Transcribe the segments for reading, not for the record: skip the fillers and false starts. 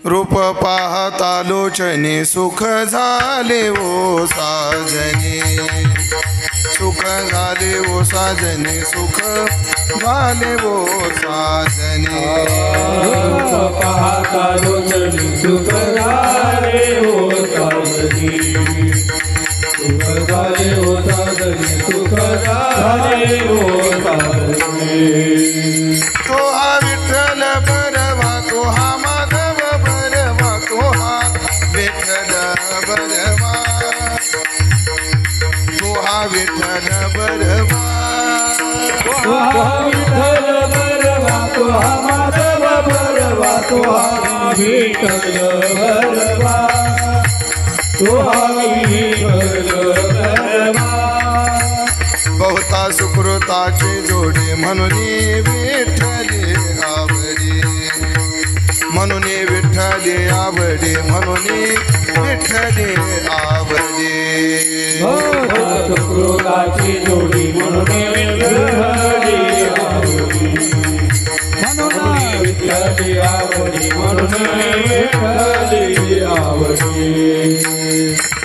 रूप पाहता लोचने सुख झाले ओ साजने, सुख झाले ओ साजने, सुख झाले ओ साजने। रूप पाहता लोचने सुख झाले ओ साजने, सुख झाले ओ साजने, सुख झाले ओ साजने। तो हा विठ्ठल बरवा, तो हा माधव बरवा, तो हा विठ्ठल बरवा, तो हा विठ्ठल बरवा, तो हा विठ्ठल बरवा, तो हा माधव बरवा, तो हा विठ्ठल बरवा, तो हा विठ्ठल बरवा। बहुता सुकृताची जोडी म्हणून विठ्ठले आवडी, म्हणून विठ्ठले आवडी, म्हणून विठ्ठले आवडी। बहुता सुकृताची जोडी म्हणून विठ्ठले आवडी, म्हणून विठ्ठले आवडी, म्हणून विठ्ठले आवडी।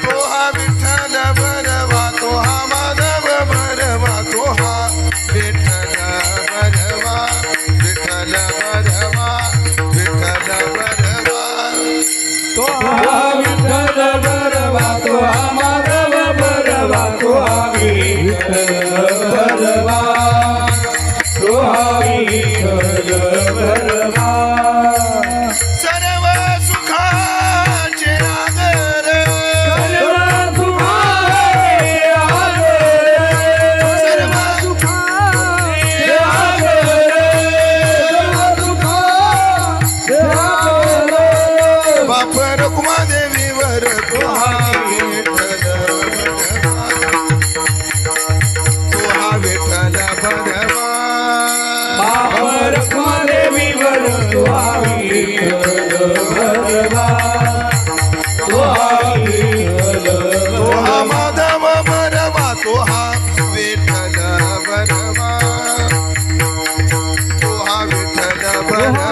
तो हा विठ्ठल बरवा, तो हा माधव बरवा, तो हा विठ्ठल बरवा, विठ्ठल बरवा, विठ्ठल बरवा, तो हा विठ्ठल बरवा, तो हा माधव बरवा, तो हा विठ्ठल बरवा, तो हा विठ्ठल बरवा। सर्व सुखाचे आगर, सर्व सुखाचे आगर, सर्व सुखाचे आगर, सर्व सुखाचे आगर। बाप रुक्मादेवीवर तो हा विठ्ठल बरवा, तो हा विठ्ठल बरवा, बाप रुक्मादेवीवर तो हा विठ्ठल बरवा, तो हा विठ्ठल तो हा माधव बरवा, तो हा विठ्ठल बरवा, तो हा विठ्ठल बरवा,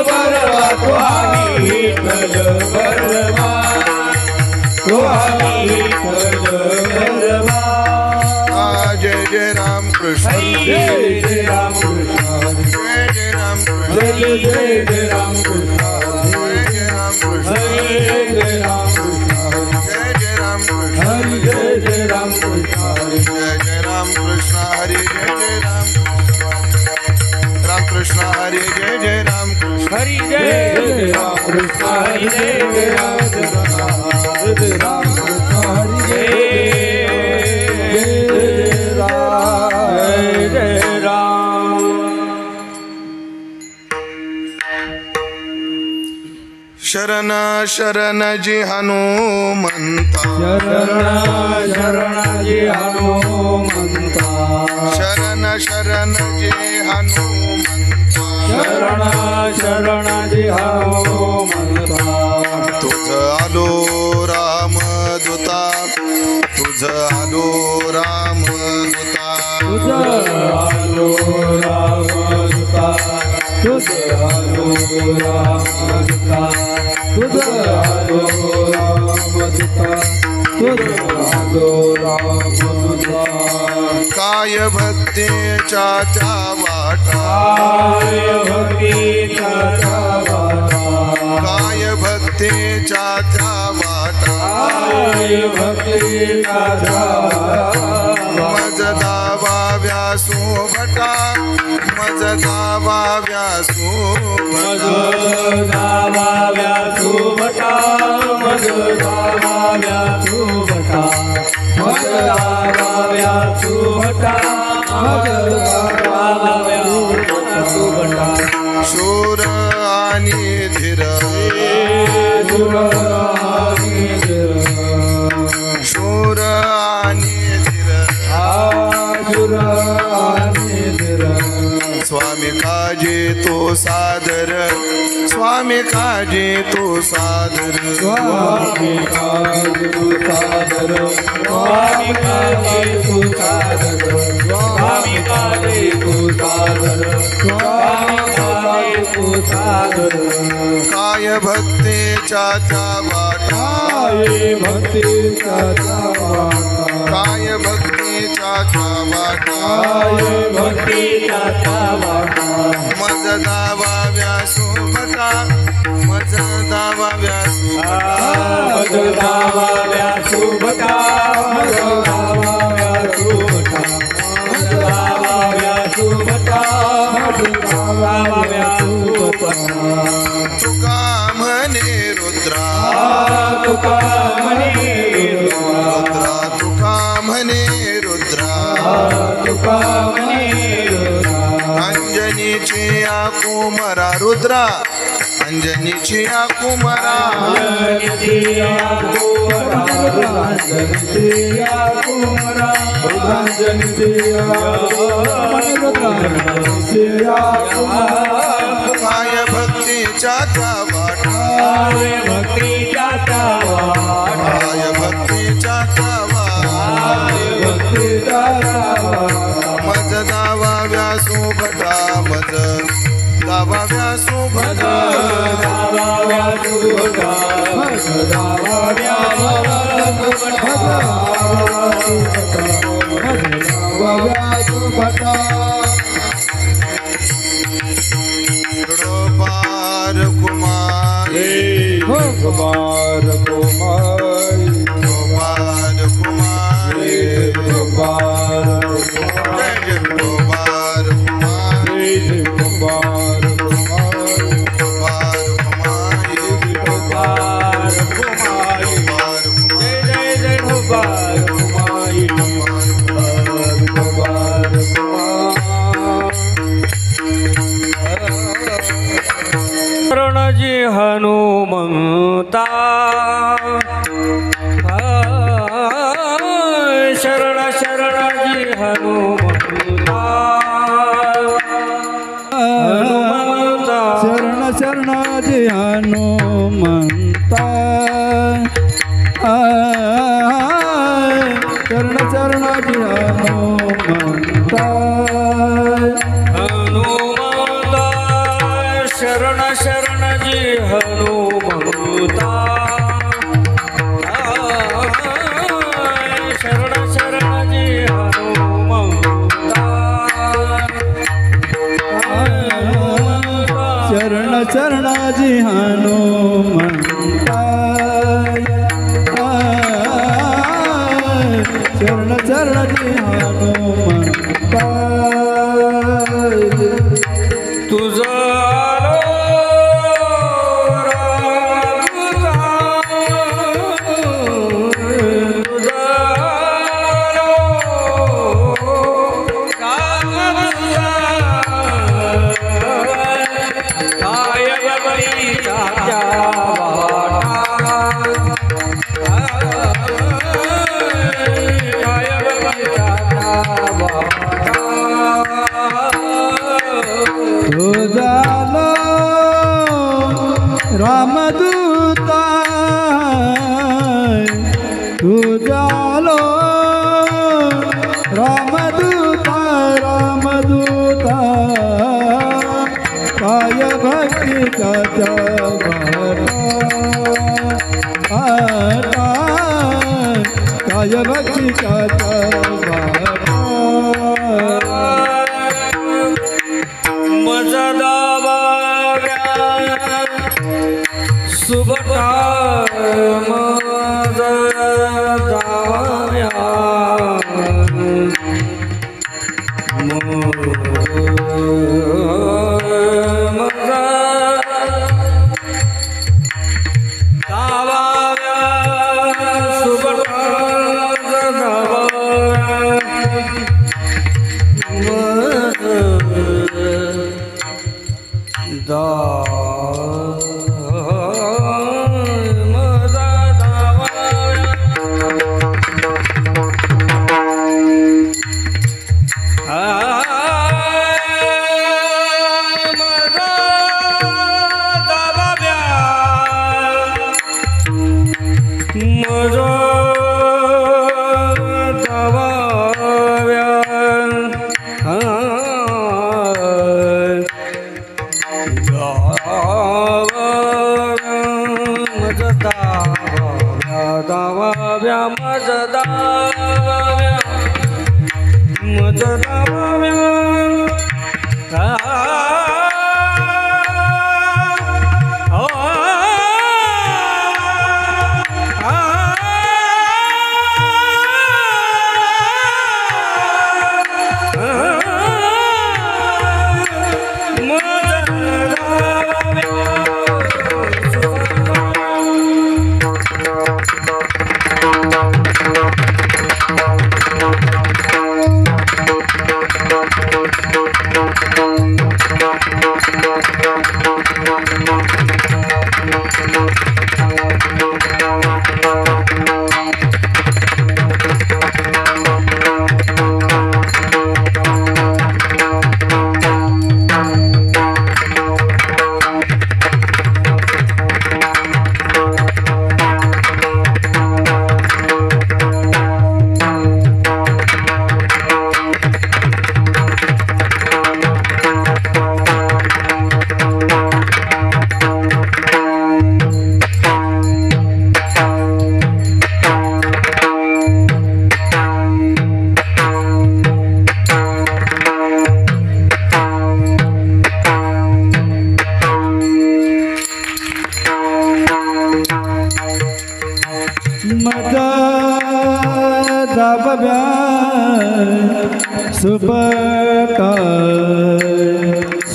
बरवा, तो हा विठ्ठल बरवा, तो हा विठ्ठल बरवा। जय जय राम कृष्ण, जय जय राम कृष्ण, जय जय राम कृष्ण, जय जय राम कृष्ण, जय जय राम कृष्ण, जय जय राम कृष्ण, जय जय राम कृष्ण, हरि जय जय राम कृष्ण, जय जय राम कृष्ण हरि, जय जय राम राम कृष्ण हरि, जय जय राम कृष्ण, हरि जय जय राम कृष्ण, हरि जय जय राम कृष्ण, जय जय राम कृष्ण, हरि जय जय राम, जय जय राम। शरण शरण जी हनुमंता, शरण शरण जी हनुमंता, शरणाजी हनुमंता तुझ आलो रामदूता तुझ आलो रामदूता तुझ आलो रामदूता तुझ आलो रामदूता तुझ आलो रामदूता तुझ आलो रामदूता काय भक्तीच्या त्या वाटा काय भक्तीच्या त्या वाटा काय भक्तीच्या त्या वाटा काय भक्तीच्या त्या वाटा मज दावा व्यासू भटा मज दावा व्यासू मज भटा दावा व्यासू भटा मज दावा व्यासू भटा मज दावा व्यासू भटा मज दावा व्यासू भटा शूर आणि धीर शूर आणि धीर शूर आणि धीर शूर आणि धीर स्वामी काजी तो सादर स्वामी काजी तो सादर स्वामी काजी तू सादर स्वामी काजी तू सादर स्वामी काजी तू सादर स्वामी काजी तू सादर काय भक्तीच्या त्या वाटा काय भक्तीच्या त्या वाटा काय भक्तीच्या त्या वाटा काय भक्तीच्या त्या वाटा मज दावा व्यासू भटा मज दावा व्यासू मज दावा व्यासू भटा मज दावा व्यासू भटा मज दावा व्यासू भटा मज दावा व्यासू भटा तुका म्हणे रुद्रा तुका म्हणे रुद्रा तुका म्हणे रुद्रा तुका म्हणे अंजनीची या कुमारा रुद्रा अंजनीची या कुमारा काय भक्तीच्या त्या वाटा भक्तीच्या त्या वाटा काय भक्तीच्या त्या वाटा मज दावा व्यासू भटा मज दावा व्यासू भटा दावा व्यासू भटा दावा व्यासू भटा पार कुमारी कुमार कुमारी पार कुमारी कुमार जय पार कुमारी कुमार कुमार पार कुमारी कुमार कुमारी पार कुमारी जय जय कुमार कुमारी कुमार शरणजी हनुमंता शरण शरणजी हनुमंता हनुमंता शरण शरणाजी हनुमंता शरण शरणाजी हनुमंता हनुमंता शरण शरणजी हनुमंता शरण शरणजी हनुमंता शरण शरणाजी हनुमंता शरण शरणाजी हनुमंता तुझं रामदूता तुझालो रामदूता रामदूता काय भक्तीचा आता काय भक्तीचा सुबटा मज दाव्या सुबटा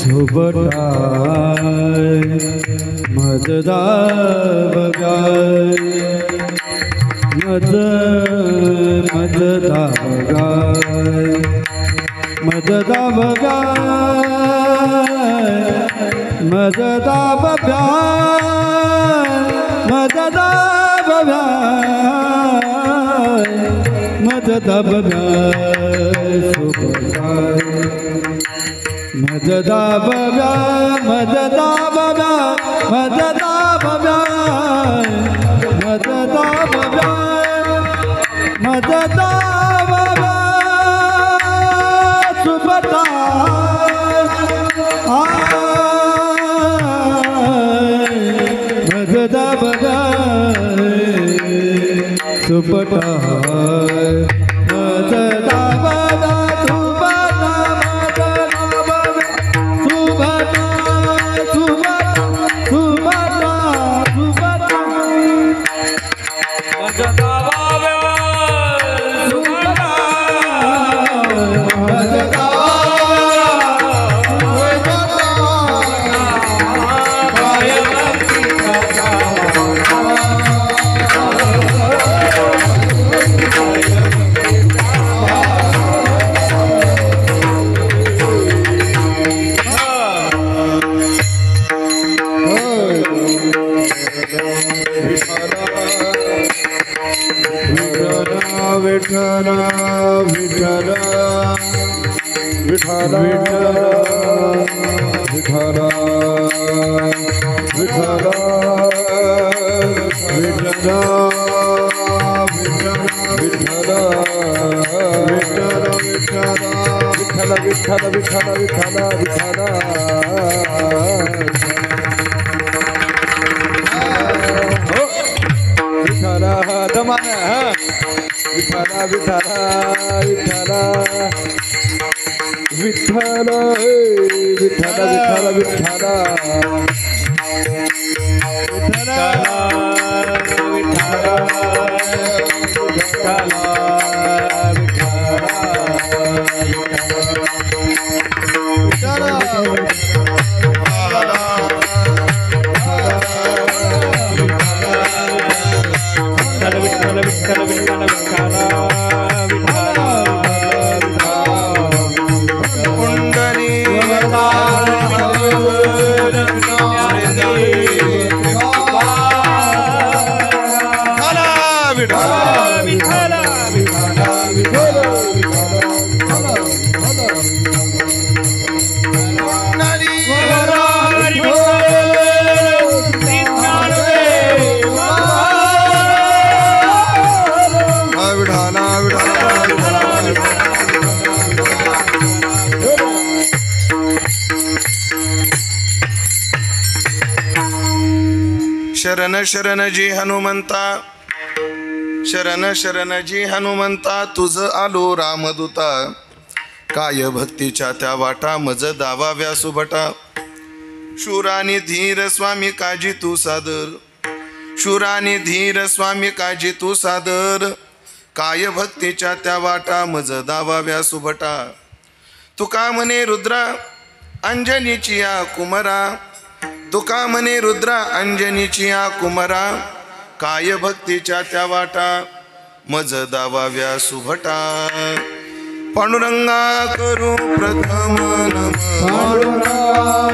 सुबटा मजदा बगाय मजदा बगाय मजदा बगाय मजदा बगाय मजदा बगाय मजदा बगाय सुबगाय मजदा बगाय मजदा बगाय मजदा बगाय मजदा बगाय मजदा बगाय सुबगाय मजदा बगाय सुबगाय मजदा विठ्ठल विठ्ठल विठ्ठल विठ्ठल विठ्ठल विठ्ठल विठ्ठल दमान विठ्ठल विठ्ठल विठ्ठल विठ्ठल विठ्ठल विठ्ठल शरण शरण जी हनुमंता, शरण शरण जी हनुमंता, तुझ आलो रामदूता, काय भक्तीच्या त्या वाटा, मज दावा व्यासुभटा. शूरानी धीर स्वामी काजी तू सादर, शूरानी धीर स्वामी काजी तू सादर, काय भक्तीच्या त्या वाटा, मज दावा व्यासुभटा. तुका म्हणे रुद्रा अंजनीची या कुमरा, तुका म्हणे रुद्रा अंजनीची या कुमरा, काय भक्तीच्या त्या वाटा, मज दावा व्यासुभटा. पांडुरंगा करू प्रथम नम, पांडुरंगा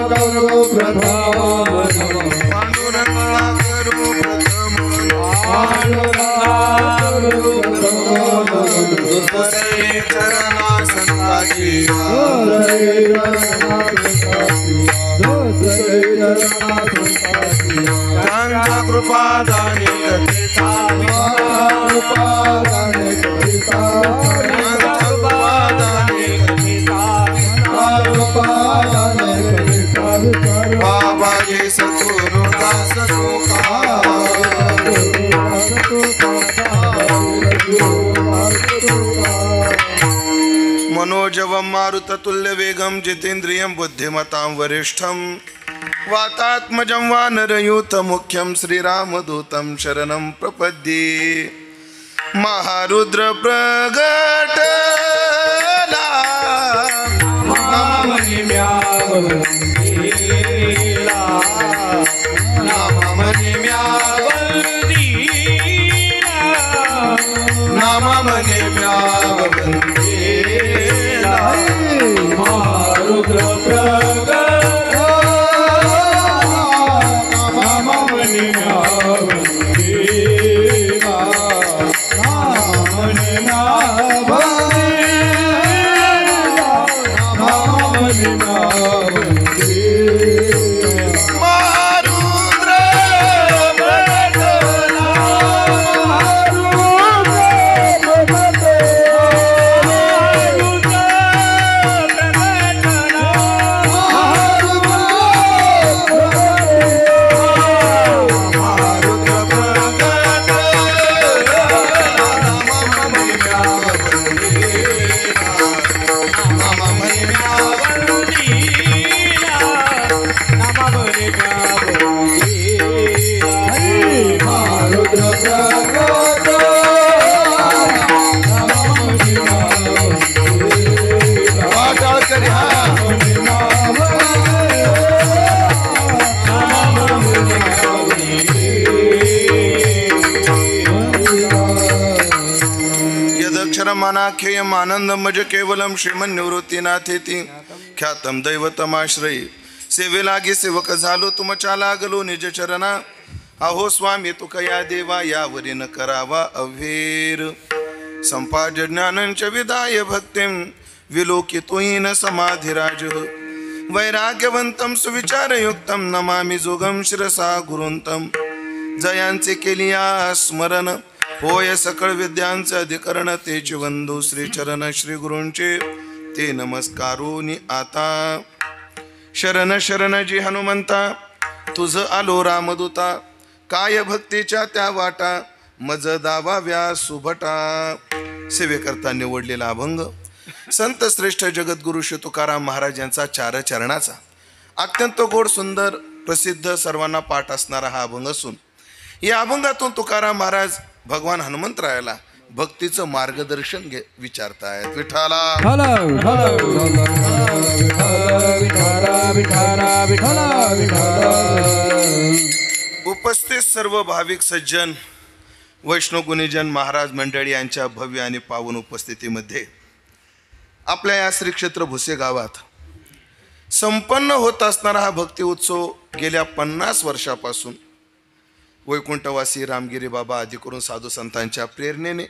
करू प्रथम नम, पांडुरंगा करू प्रथम नम, पांडुरंगा करू प्रथम नम. दुसरे चरणा संताची, त्यांचा कृपा दानी कथिता, कृपा दाने करिता, कृपा दानी कथिता. कृपा दाने करिता विचार बाबाजी सद्गुरु दास मनोजवं मारुततुल्य वेगं जितेन्द्रियं बुद्धिमतां वरिष्ठं वातात्मजं वानरयूथ मुख्यं श्रीरामदूतं शरणं प्रपद्ये. महारुद्र प्रगटला नाममणी म्यावंदीला, नाममणी म्यावंदीला, नाममणी म्यावंदीला. महारुद्र प्रगटला, नाममणी म्यावंदीला, नाममणी मनाख्ययम आनंदमज केवलम श्रीमन्निवृत्तीनाथेती ख्यातम दैवतमाश्रयी. सेवेलागी सेवक झालो तुमच्या लागलो निज चरणा. अहो स्वामी तुका या देवा यावरी न करावा अव्हेर. संपाद्य ज्ञानंच विदाय भक्तिं विलोकितोयेन समाधिराज वैराग्यवंतं सुविचारयुक्तं नमामि जोगं शिरसा गुरुंतं जयांचे केलिया स्मरण होय सकळ विद्यांचे अधिकरण तेच वंदू श्री चरण श्री गुरूंचे ते नमस्कारोनी आता शरण शरण जी हनुमंता तुझ आलो रामदूता काय भक्तीच्या त्या वाटा मज दावाव्या सुभटा सेवेकरता निवडलेला अभंग संत श्रेष्ठ जगद्गुरु श्री तुकाराम महाराज यांचा चार चरणाचा अत्यंत गोड सुंदर प्रसिद्ध सर्वांना पाठ असणारा हा अभंग असून या अभंगातून तुकाराम महाराज भगवान हनुमंतरायाला भक्तीचं मार्गदर्शन विचारतायत. विठाला उपस्थित सर्व भाविक सज्जन वैष्णव गुणीजन महाराज मंडळी यांच्या भव्य आणि पावन उपस्थितीमध्ये आपल्या या श्री क्षेत्र भुसे गावात संपन्न होत असणारा हा भक्ती उत्सव गेल्या 50 वर्षापासून वैकुंठवासी रामगिरी बाबा आदी करून साधू संतांच्या प्रेरणेने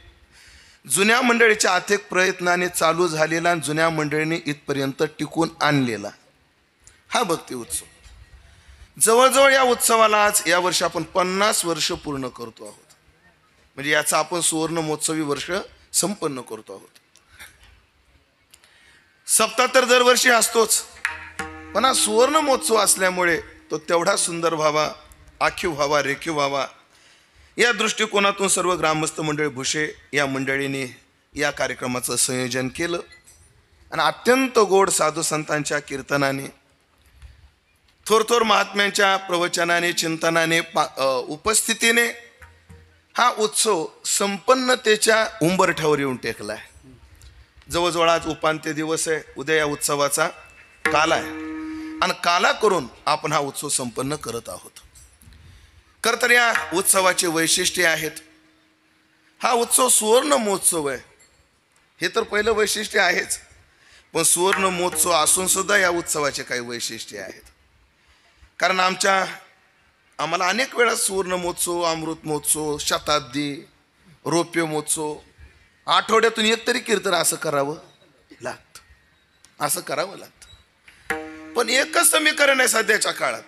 जुन्या मंडळीच्या अथक प्रयत्नाने चालू झालेला जुन्या मंडळीने इथपर्यंत टिकून आणलेला हा भक्ती उत्सव जवळजवळ या उत्सवाला आज या वर्षी आपण 50 वर्ष पूर्ण करतो आहोत. म्हणजे याचा आपण सुवर्ण महोत्सवी वर्ष संपन्न करतो आहोत. सप्ताह तर दरवर्षी असतोच पण हा सुवर्ण महोत्सव असल्यामुळे तो तेवढा सुंदर व्हावा आखीव व्हावा रेखीव व्हावा या दृष्टिकोनातून सर्व ग्रामस्थ मंडळी भुसे या मंडळीने या कार्यक्रमाचं संयोजन केलं आणि अत्यंत गोड साधू संतांच्या कीर्तनाने थोर महात्म्यांच्या प्रवचनाने चिंतनाने उपस्थितीने हा उत्सव संपन्नतेच्या उंबरठ्यावर येऊन टेकला आहे. जवळजवळ आज उपांत्य दिवस आहे. उद्या या उत्सवाचा काल आहे आणि काला करून आपण हा उत्सव संपन्न करत आहोत. खरं तर या उत्सवाचे वैशिष्ट्य आहेत. हा उत्सव सुवर्ण महोत्सव आहे हे तर पहिलं वैशिष्ट्य आहेच पण सुवर्ण महोत्सव असून सुद्धा या उत्सवाचे काही वैशिष्ट्य आहेत. कारण आम्हाला अनेक वेळा सुवर्ण महोत्सव अमृत महोत्सव शताब्दी रौप्य महोत्सव आठवड्यातून एक तरी कीर्तन असं करावं लागतं पण एकच समीकरण आहे सध्याच्या काळात.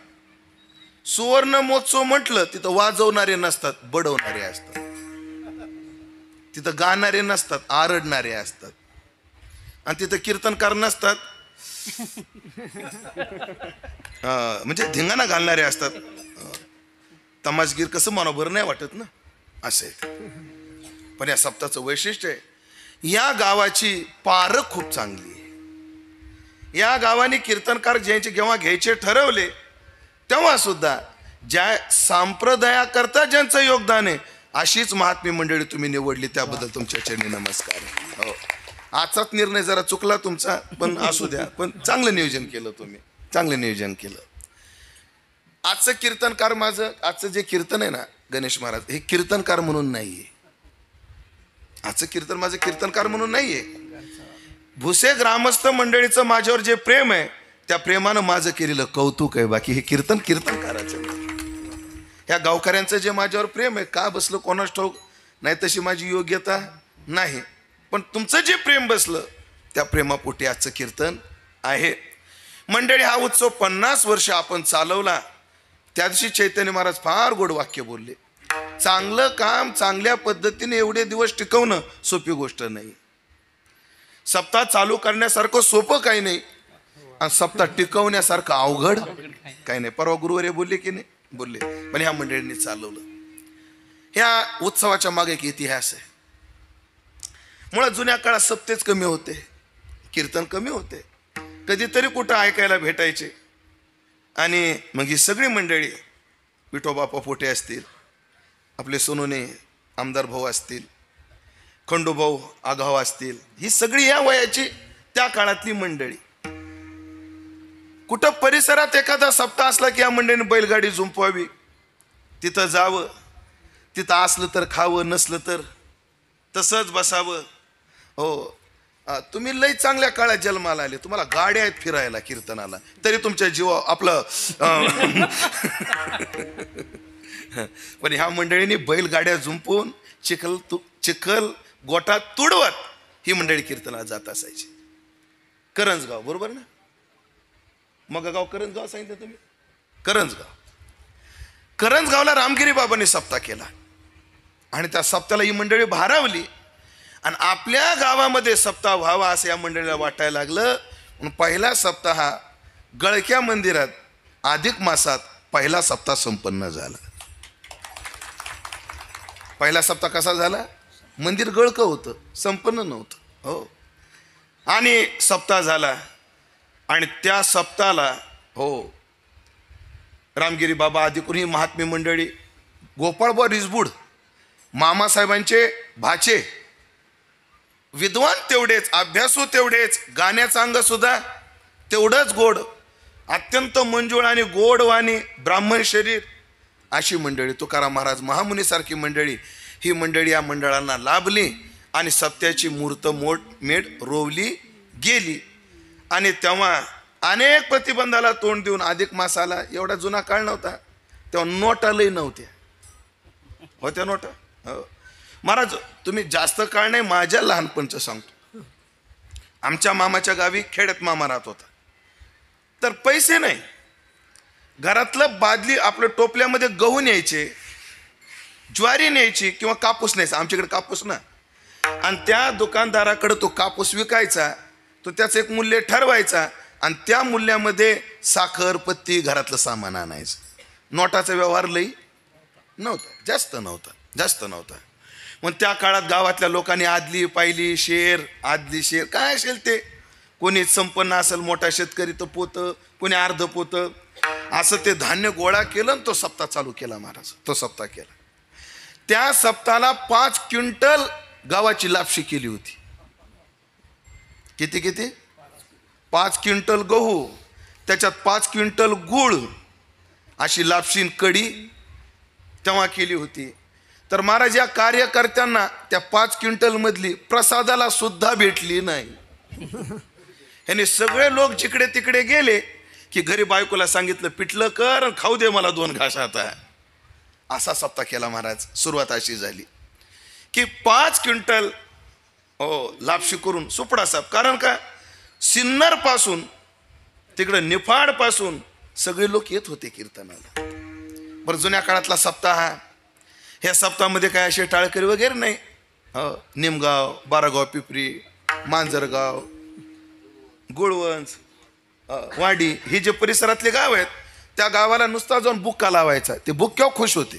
सुवर्ण महोत्सव म्हटलं तिथं वाजवणारे नसतात बडवणारे असतात, तिथं गाणारे नसतात आरडणारे असतात आणि तिथं कीर्तनकार नसतात म्हणजे धिंगाणा घालणारे असतात. तमाशगीर कसं म्हणा बरं नाही वाटत ना असे. पण या सप्ताहाचं वैशिष्ट्य आहे या गावाची पारख खूप चांगली आहे. या गावाने कीर्तनकार ज्यांचे जेव्हा घ्यायचे ठरवले तेव्हा सुद्धा ज्या संप्रदायाकरता ज्यांचं योगदान आहे अशीच महात्मी मंडळी तुम्ही निवडली त्याबद्दल तुमच्या चरणी नमस्कार. हो आजचाच निर्णय जरा चुकला तुमचा पण असू द्या पण चांगलं नियोजन केलं तुम्ही चांगलं नियोजन केलं. आजचं कीर्तनकार माझं आजचं जे कीर्तन आहे ना गणेश महाराज हे कीर्तनकार म्हणून नाहीये. आजचं कीर्तन माझं कीर्तनकार म्हणून नाहीये. भुसे ग्रामस्थ मंडळीचं माझ्यावर जे प्रेम आहे त्या प्रेमानं माझं केलेलं कौतुक आहे. बाकी हे कीर्तनकाराचं ह्या गावकऱ्यांचं जे माझ्यावर प्रेम आहे का बसलं कोणाच ठाऊक नाही तशी माझी योग्यता नाही पण तुमचं जे प्रेम बसलं त्या प्रेमापोटी आजचं कीर्तन आहे. मंडळी हा उत्सव 50 वर्ष आपण चालवला. त्या दिवशी चैतन्य महाराज फार गोड वाक्य बोलले. चांगलं काम चांगल्या पद्धतीने एवढे दिवस टिकवणं सोपी गोष्ट नाही. सप्ताह चालू करण्यासारखं सोपं काही नाही आणि सप्ताह टिकवण्यासारखं अवघड काही नाही. परवा गुरुवारी बोलले की नाही बोलले पण ह्या मंडळींनी चालवलं. ह्या उत्सवाच्या मागे एक इतिहास आहे. मुळात जुन्या काळात सप्तेच कमी होते कीर्तन कमी होते कधीतरी कुठं ऐकायला भेटायचे आणि मग ही सगळी मंडळी विठोबा पोटे असतील आपले सोनोने आमदार भाऊ असतील खंडूभाऊ आगाव असतील ही सगळी या वयाची त्या काळातली मंडळी कुठं परिसरात एखादा सप्ताह असला की या मंडळीने बैलगाडी झुंपवावी तिथं जावं तिथं असलं तर खावं नसलं तर तसंच बसावं. हो तुम्ही लई चांगल्या काळात जन्माला आले तुम्हाला गाड्या आहेत फिरायला कीर्तनाला तरी तुमच्या जीवा आपलं पण ह्या मंडळीने बैलगाड्या झुंपून चिखल गोठा तुडवत ही मंडळी कीर्तनाला जात असायची. करंजगाव, बरोबर ना? मग गाव करंजगाव सांगितलं तुम्ही, करंजगाव. करंजगावला रामगिरी बाबांनी सप्ताह केला आणि त्या सप्ताहाला ही मंडळी भारावली आणि आपल्या गावामध्ये सप्ताह व्हावा असं या मंडळीला वाटायला लागलं. म्हणून पहिला सप्ताह हा गळक्या मंदिरात अधिक मासात पहिला सप्ताह संपन्न झाला. पहिला सप्ताह कसा झाला? मंदिर गळकं होतं, संपन्न नव्हतं. हो, आणि सप्ताह झाला आणि त्या सप्ताहाला हो रामगिरी बाबा आदी कोणी महात्मे मंडळी, गोपाळबा रिसबूड मामासाहेबांचे भाचे, विद्वान तेवढेच, अभ्यासू तेवढेच, गाण्याचं अंग सुद्धा तेवढंच गोड, अत्यंत मंजूळ आणि गोड वाणी, ब्राह्मण शरीर अशी मंडळी, तुकाराम महाराज महामुनीसारखी मंडळी, ही मंडळी या मंडळांना लाभली आणि सप्त्याची मूर्त मेढ रोवली गेली. आणि तेव्हा अनेक प्रतिबंधाला तोंड देऊन अधिक मासाला, एवढा जुना काळ नव्हता तेव्हा, नोटालही नव्हत्या, होत्या नोटा. हो महाराज, तुम्ही जास्त काळ नाही, माझ्या लहानपणचं सांगतो. आमच्या मामाच्या गावी खेड्यात मामा राहत होता, तर पैसे नाही, घरातलं बादली आपलं टोपल्यामध्ये गहू न्यायचे, ज्वारी न्यायची किंवा कापूस न्यायचा, आमच्याकडे कापूस ना, आणि त्या दुकानदाराकडे तो कापूस विकायचा, तो त्याचं एक मूल्य ठरवायचा आणि त्या मूल्यामध्ये साखर पत्ती घरातलं सामान आणायचं. नोटाचा व्यवहार लई नव्हता, जास्त नव्हता. मग त्या काळात गावातल्या लोकांनी आदली पायली शेर, आदली शेर काय असेल ते, कोणी संपन्न असेल मोठा शेतकरी तर पोतं, कोणी अर्ध पोतं, असं ते धान्य गोळा केलं आणि तो सप्ताह चालू केला महाराज. तो सप्ताह केला. त्या सप्ताहाला 5 क्विंटल गावाची लापशी केली होती. किती 5 क्विंटल गहू, त्याच्यात 5 क्विंटल गूळ, अशी लापशीन कडी तेव्हा केली होती. तर महाराज या कार्यकर्त्यांना त्या 5 क्विंटल मधली प्रसादाला सुद्धा भेटली नाही. ह्याने सगळे लोक जिकडे तिकडे गेले की घरी बायकोला सांगितलं, पिठलं कर आणि खाऊ दे मला 2 घास आता. असा सप्ताह केला महाराज. सुरुवात अशी झाली की 5 क्विंटल हो लापशी करून सुपडा साप, कारण का सिन्नर पासून तिकडं निफाड पासून सगळे लोक येत होते कीर्तनाला. बरं, जुन्या काळातला सप्ताह हा, ह्या सप्ताहामध्ये काय असे टाळकरी वगैरे नाही. निमगाव, बारागाव पिपरी, मांजरगाव, गुळवंज, वाडी, हे जे परिसरातले गाव आहेत, त्या गावाला नुसता जाऊन बुक्का लावायचा. ते बुक्क्यावर खुश होते.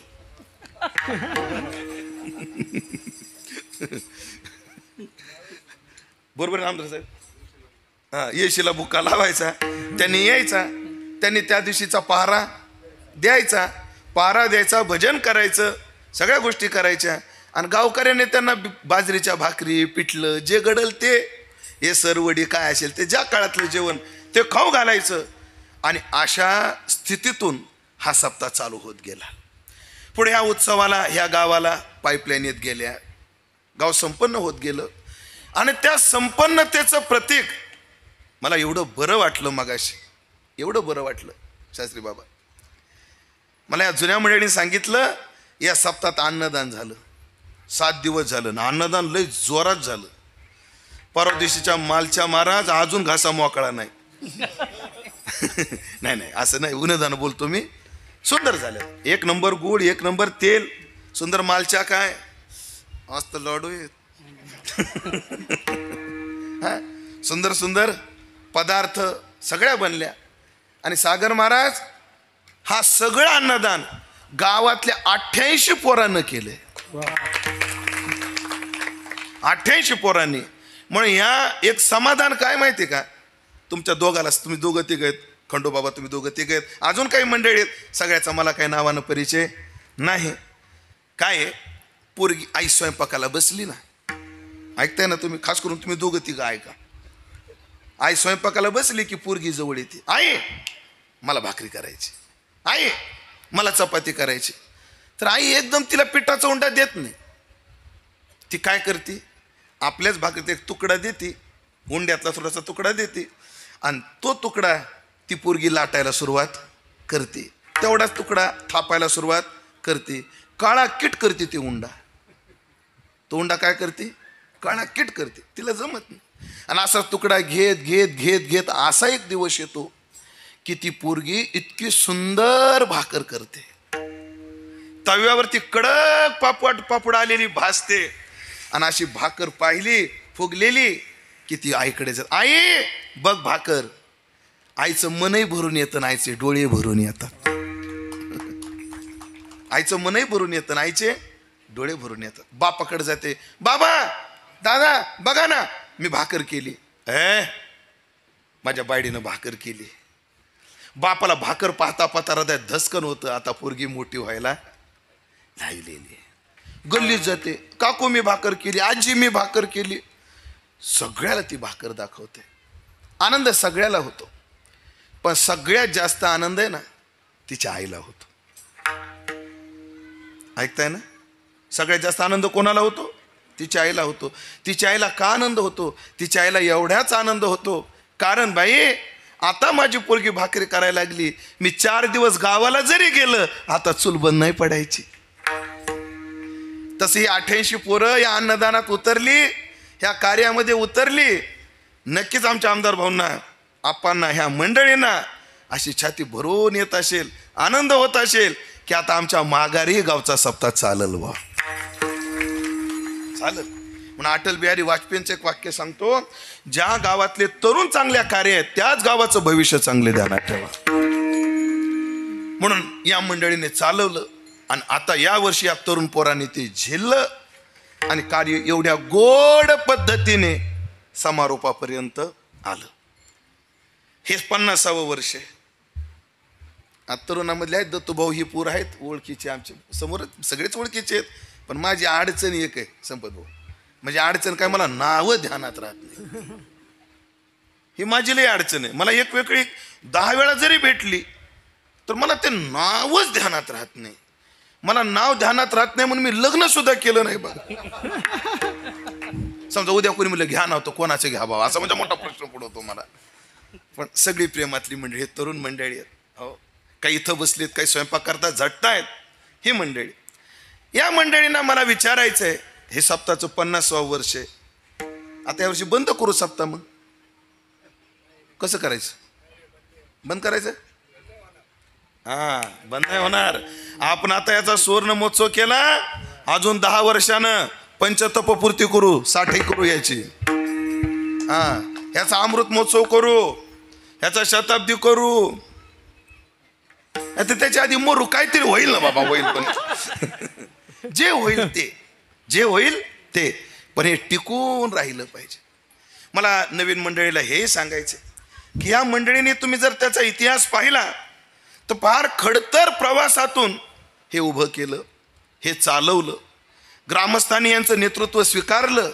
बरोबर आमदार साहेब? येशीला बुक्का लावायचा, त्यांनी यायचा, त्यांनी त्या दिवशीचा पहारा द्यायचा, भजन करायचं, सगळ्या गोष्टी करायच्या. आणि गावकऱ्याने त्यांना बाजरीच्या भाकरी, पिठलं, जे घडल ते, हे सरवडी काय असेल ते, ज्या काळातलं जेवण ते खाऊ घालायचं. आणि अशा स्थितीतून हा सप्ताह चालू होत गेला. पुढे ह्या उत्सवाला, ह्या गावाला पाईपलाईन येत गेल्या, गाव संपन्न होत गेलं. आणि त्या संपन्नतेचं प्रतीक मला एवढं बरं वाटलं मगाशी, एवढं बरं वाटलं शास्त्री बाबा. मला या जुन्या मंडळींनी सांगितलं, या सप्ताहात अन्नदान झालं. 7 दिवस झालं ना, अन्नदान लय जोरात झालं. परवा दिवशीच्या मालच्या महाराज अजून घासा मोकळा नाही. नाही असं नाही, उन्नदान बोलतो मी. सुंदर झालं, 1 नंबर गुळ, 1 नंबर तेल, सुंदर मालच्या काय मस्त लाडू आहेत. सुंदर सुंदर पदार्थ सगळ्या बनल्या. आणि सागर महाराज हा सगळं अन्नदान गावातल्या 88 पोरांना केले. 88 पोरांनी. म्हणून ह्या एक समाधान काय माहिती का, तुमच्या दोघाला, तुम्ही दोघं तिघ आहेत, खंडोबाबा तुम्ही दोघं तिघ आहेत, अजून काही मंडळी आहेत, सगळ्याचा मला काही नावानं परिचय नाही. काय पोरगी आई स्वयंपाकाला बसली ना, ऐकताय ना तुम्ही, खास करून तुम्ही दोघं तिघं ऐका. आई स्वयंपाकाला बसली की पोरगी जवळ येते, आई मला भाकरी करायची, आई मला चपाती करायची. तर आई एकदम तिला पिठाचा उंडा देत नाही. ती काय करते, आपल्याच भाकरीत एक तुकडा देते, उंड्यातला थोडासा तुकडा देते, आणि तो तुकडा ती पोरगी लाटायला सुरुवात करते, तेवढाच तुकडा थापायला सुरुवात करते, काळा किट करते ती उंडा. तो उंडा काय करते, काळा किट करते, तिला जमत नाही. आणि असा तुकडा घेत घेत घेत घेत असा एक दिवस येतो की ती पोरगी इतकी सुंदर भाकर करते, तव्यावरती कडक पापड आलेली भासते, आणि अशी भाकर पाहिली फुगलेली की ती आईकडे जात, आई बघ भाकर. आईचं मनही भरून येतं, आईचे डोळे भरून येतात. आईचं मनही भरून येतं, आईचे डोळे भरून येतात. बापाकडे जाते, बाबा दादा बघा ना मी भाकर केली. माझ्या बायडीनं भाकर केली. बापाला भाकर पाहता पाहता हृदयात धसकन होतं, आता पोरगी मोठी व्हायला लागलेली. गल्लीत जाते, काकू मी भाकर केली, आजी मी भाकर केली. सगळ्याला ती भाकर दाखवते. आनंद सगळ्याला होतो, पण सगळ्यात जास्त आनंद आहे ना तिच्या आईला होतो. ऐकताय ना? सगळ्यात जास्त आनंद कोणाला होतो? तिच्या आईला होतो. तिच्या आईला का आनंद होतो? तिच्या आईला एवढ्याच आनंद होतो कारण बाई आता माझी पोरगी भाकरी करायला लागली. मी 4 दिवस गावाला जरी गेलं आता चूल बंद नाही पडायची. तशी 88 पोरं या अन्नदानात उतरली, ह्या कार्यामध्ये उतरली. नक्कीच आमच्या आमदार भाऊंना, आप्पांना, ह्या मंडळींना अशी छाती भरून येत असेल, आनंद होत असेल की आता आमच्या माघारी गावचा सप्ताह चालल वा चालल. म्हणून अटल बिहारी वाजपेयींचं एक वाक्य सांगतो, ज्या गावातले तरुण चांगल्या कार्य आहेत त्याच गावाचं भविष्य चांगले ध्यानात ठेवा. म्हणून या मंडळीने चालवलं आणि आता या वर्षी या तरुण पोरांनी ते झेललं आणि कार्य एवढ्या गोड पद्धतीने समारोपापर्यंत आलं. हे 50वे वर्ष आहे. आता तरुणामधले आहेत दत्तूभाऊ ही पोर आहेत ओळखीचे, आमच्या समोर सगळेच ओळखीचे आहेत. पण माझी अडचण एक आहे संपत भाऊ, म्हणजे अडचण काय, मला नावं ध्यानात राहत नाही. ही माझी लई अडचण आहे. मला एक वेळी 10 वेळा जरी भेटली तर मला ते नावच ध्यानात राहत नाही. मला नाव ध्यानात राहत नाही म्हणून मी लग्न सुद्धा केलं नाही बघ. समजा उद्या कोणी म्हणलं घ्या नाव तर कोणाचं घ्या बाबा, असा म्हणजे मोठा प्रश्न पडतो मला. पण सगळी प्रेमातली मंडळी, तरुण मंडळी आहेत. हो, काही इथं बसलीत, काही स्वयंपाक करतात, झटतायत. ही मंडळी, या मंडळींना मला विचारायचं आहे, हे सप्ताहाचं 50वे वर्ष आहे. आता यावर्षी बंद करू सप्ताह, मग कसं करायचं? बंद करायचं? बंद नाही होणार. आपण आता याचा सुवर्ण महोत्सव केला, अजून 10 वर्षानं पंचतपपूर्ती करू, 60 करू याची. ह्याचा अमृत महोत्सव करू, ह्याचा शताब्दी करू. त्याच्या आधी मरू, काहीतरी होईल ना बाबा, होईल. पण जे होईल ते पण हे टिकून राहिलं पाहिजे. मला नवीन मंडळीला हे सांगायचं की या मंडळीने तुम्ही जर त्याचा इतिहास पाहिला तर फार खडतर प्रवासातून हे उभं केलं, हे चालवलं. ग्रामस्थांनी यांचं नेतृत्व स्वीकारलं.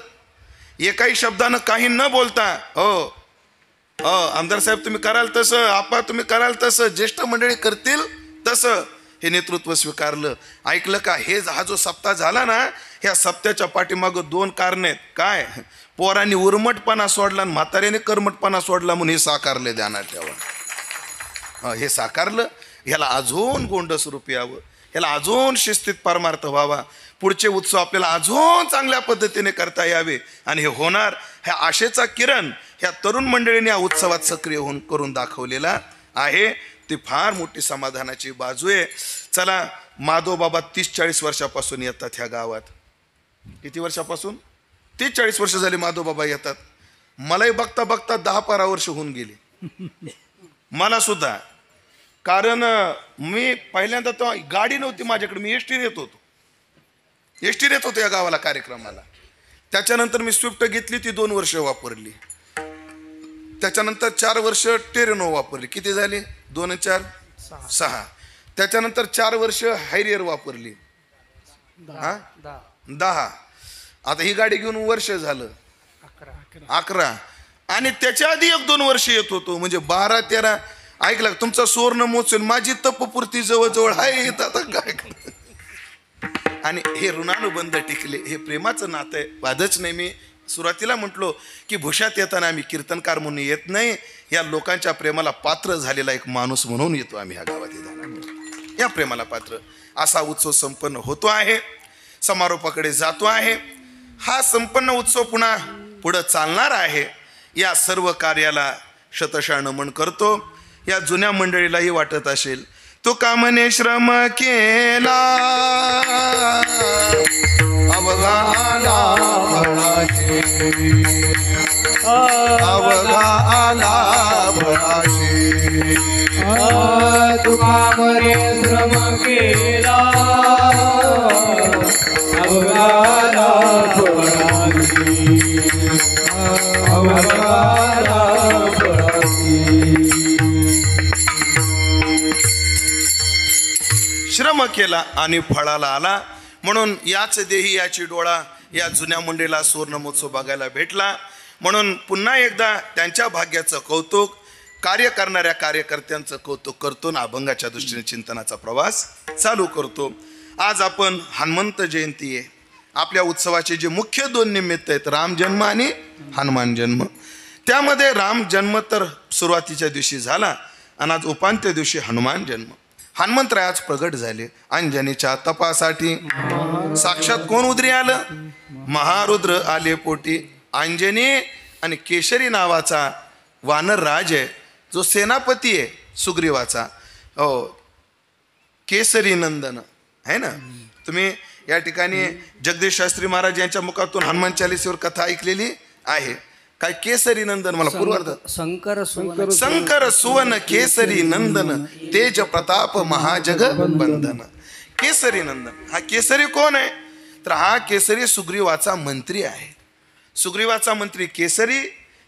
एकाही शब्दानं काही न बोलता, आमदार साहेब तुम्ही कराल तसं, आपा तुम्ही कराल तसं, ज्येष्ठ मंडळी करतील तसं हे नेतृत्व स्वीकारलं. ऐकलं का? हा जो सप्ताह झाला ना, ह्या सप्त्याच्या पाठीमागं 2 कारण आहेत. काय? पोरांनी उर्मटपणा सोडला आणि म्हाताऱ्याने कर्मटपणा सोडला म्हणून हे साकारले, ध्यानात ठेवा. हे साकारलं. ह्याला अजून गोंडस रूप यावं, ह्याला अजून शिस्तीत परमार्थ व्हावा, पुढचे उत्सव आपल्याला अजून चांगल्या पद्धतीने करता यावे आणि हे होणार. ह्या आशेचा किरण ह्या तरुण मंडळीने या उत्सवात सक्रिय होऊन करून दाखवलेला आहे. ती फार मोठी समाधानाची बाजू आहे. चला, माधव बाबा 30-40 वर्षापासून येतात ह्या गावात. किती वर्षापासून? 30-40 वर्ष झाली माधव बाबा येतात. मलाही बघता बघता 10-12 वर्ष होऊन गेली मला सुद्धा. कारण मी पहिल्यांदा तर गाडी नव्हती माझ्याकडे, मी एसटी येत होतो या गावाला कार्यक्रमाला. त्याच्यानंतर मी स्विफ्ट घेतली, ती 2 वर्ष वापरली. त्याच्यानंतर 4 वर्ष टेरेनो वापरली. किती झाली? 2 आणि 4 6. त्याच्यानंतर 4 वर्ष हायरियर वापरली. 10. आता ही गाडी घेऊन वर्ष झालं 11. आणि त्याच्या आधी 1-2 वर्ष येत होतो, म्हणजे 12-13. ऐकलं, तुमचा सुवर्ण महोत्सव, माझी तपपूर्ती जवळजवळ आहे. आता काय? आणि हे ऋणानुबंध टिकले, हे प्रेमाचं नातं आहे. वादच नाही. मी सुरुवातीला म्हटलो की भुशात येताना आम्ही कीर्तनकार म्हणून येत नाही, या लोकांच्या प्रेमाला पात्र झालेला एक माणूस म्हणून येतो आम्ही ह्या गावात. या प्रेमाला पात्र असा उत्सव संपन्न होतो आहे, समारोपाकडे जातो आहे. हा संपन्न उत्सव पुन्हा पुढं चालणार आहे. या सर्व कार्याला शतशः नमन करतो. या जुन्या मंडळीलाही वाटत असेल तो कामने श्रम केला अवघा आला फळाशी, अवघा आला फळाशी. तुका मरे श्रम केला अवघाला फळाशी, अवघाला फळाशी. श्रम केला आणि फळाला आला. म्हणून याच देही याची डोळा या जुन्या मंडळीला सुवर्ण महोत्सव बघायला भेटला. म्हणून पुन्हा एकदा त्यांच्या भाग्याचं कौतुक, कार्य करणाऱ्या कार्यकर्त्यांचं कौतुक करतो आणि अभंगाच्या दृष्टीने चिंतनाचा प्रवास चालू करतो. आज आपण हनुमंत जयंती आहे. आपल्या उत्सवाचे जे मुख्य 2 निमित्त आहेत, राम जन्म आणि हनुमान जन्म. त्यामध्ये राम जन्म तर सुरुवातीच्या दिवशी झाला आणि आज उपांत्य दिवशी हनुमान जन्म. हनुमंतराय आज प्रगट झाले अंजनीच्या तपासाठी. साक्षात कोण उदरी आलं? महारुद्र आले पोटी. अंजनी आणि केशरी नावाचा वानर राज आहे, जो सेनापती आहे सुग्रीवाचा. हो, केसरी नंदन आहे ना. तुम्ही या ठिकाणी जगदीश शास्त्री महाराज यांच्या मुखातून हनुमान चालीसेवर कथा ऐकलेली आहे. काय केसरी नंदन, मला पूर्वार्ध. शंकर सुवन केसरी नंदन तेज प्रताप महाजग बंधन. केसरी नंदन हा केसरी कोण आहे? तर हा केसरी सुग्रीवाचा मंत्री आहे. सुग्रीवाचा मंत्री केसरी,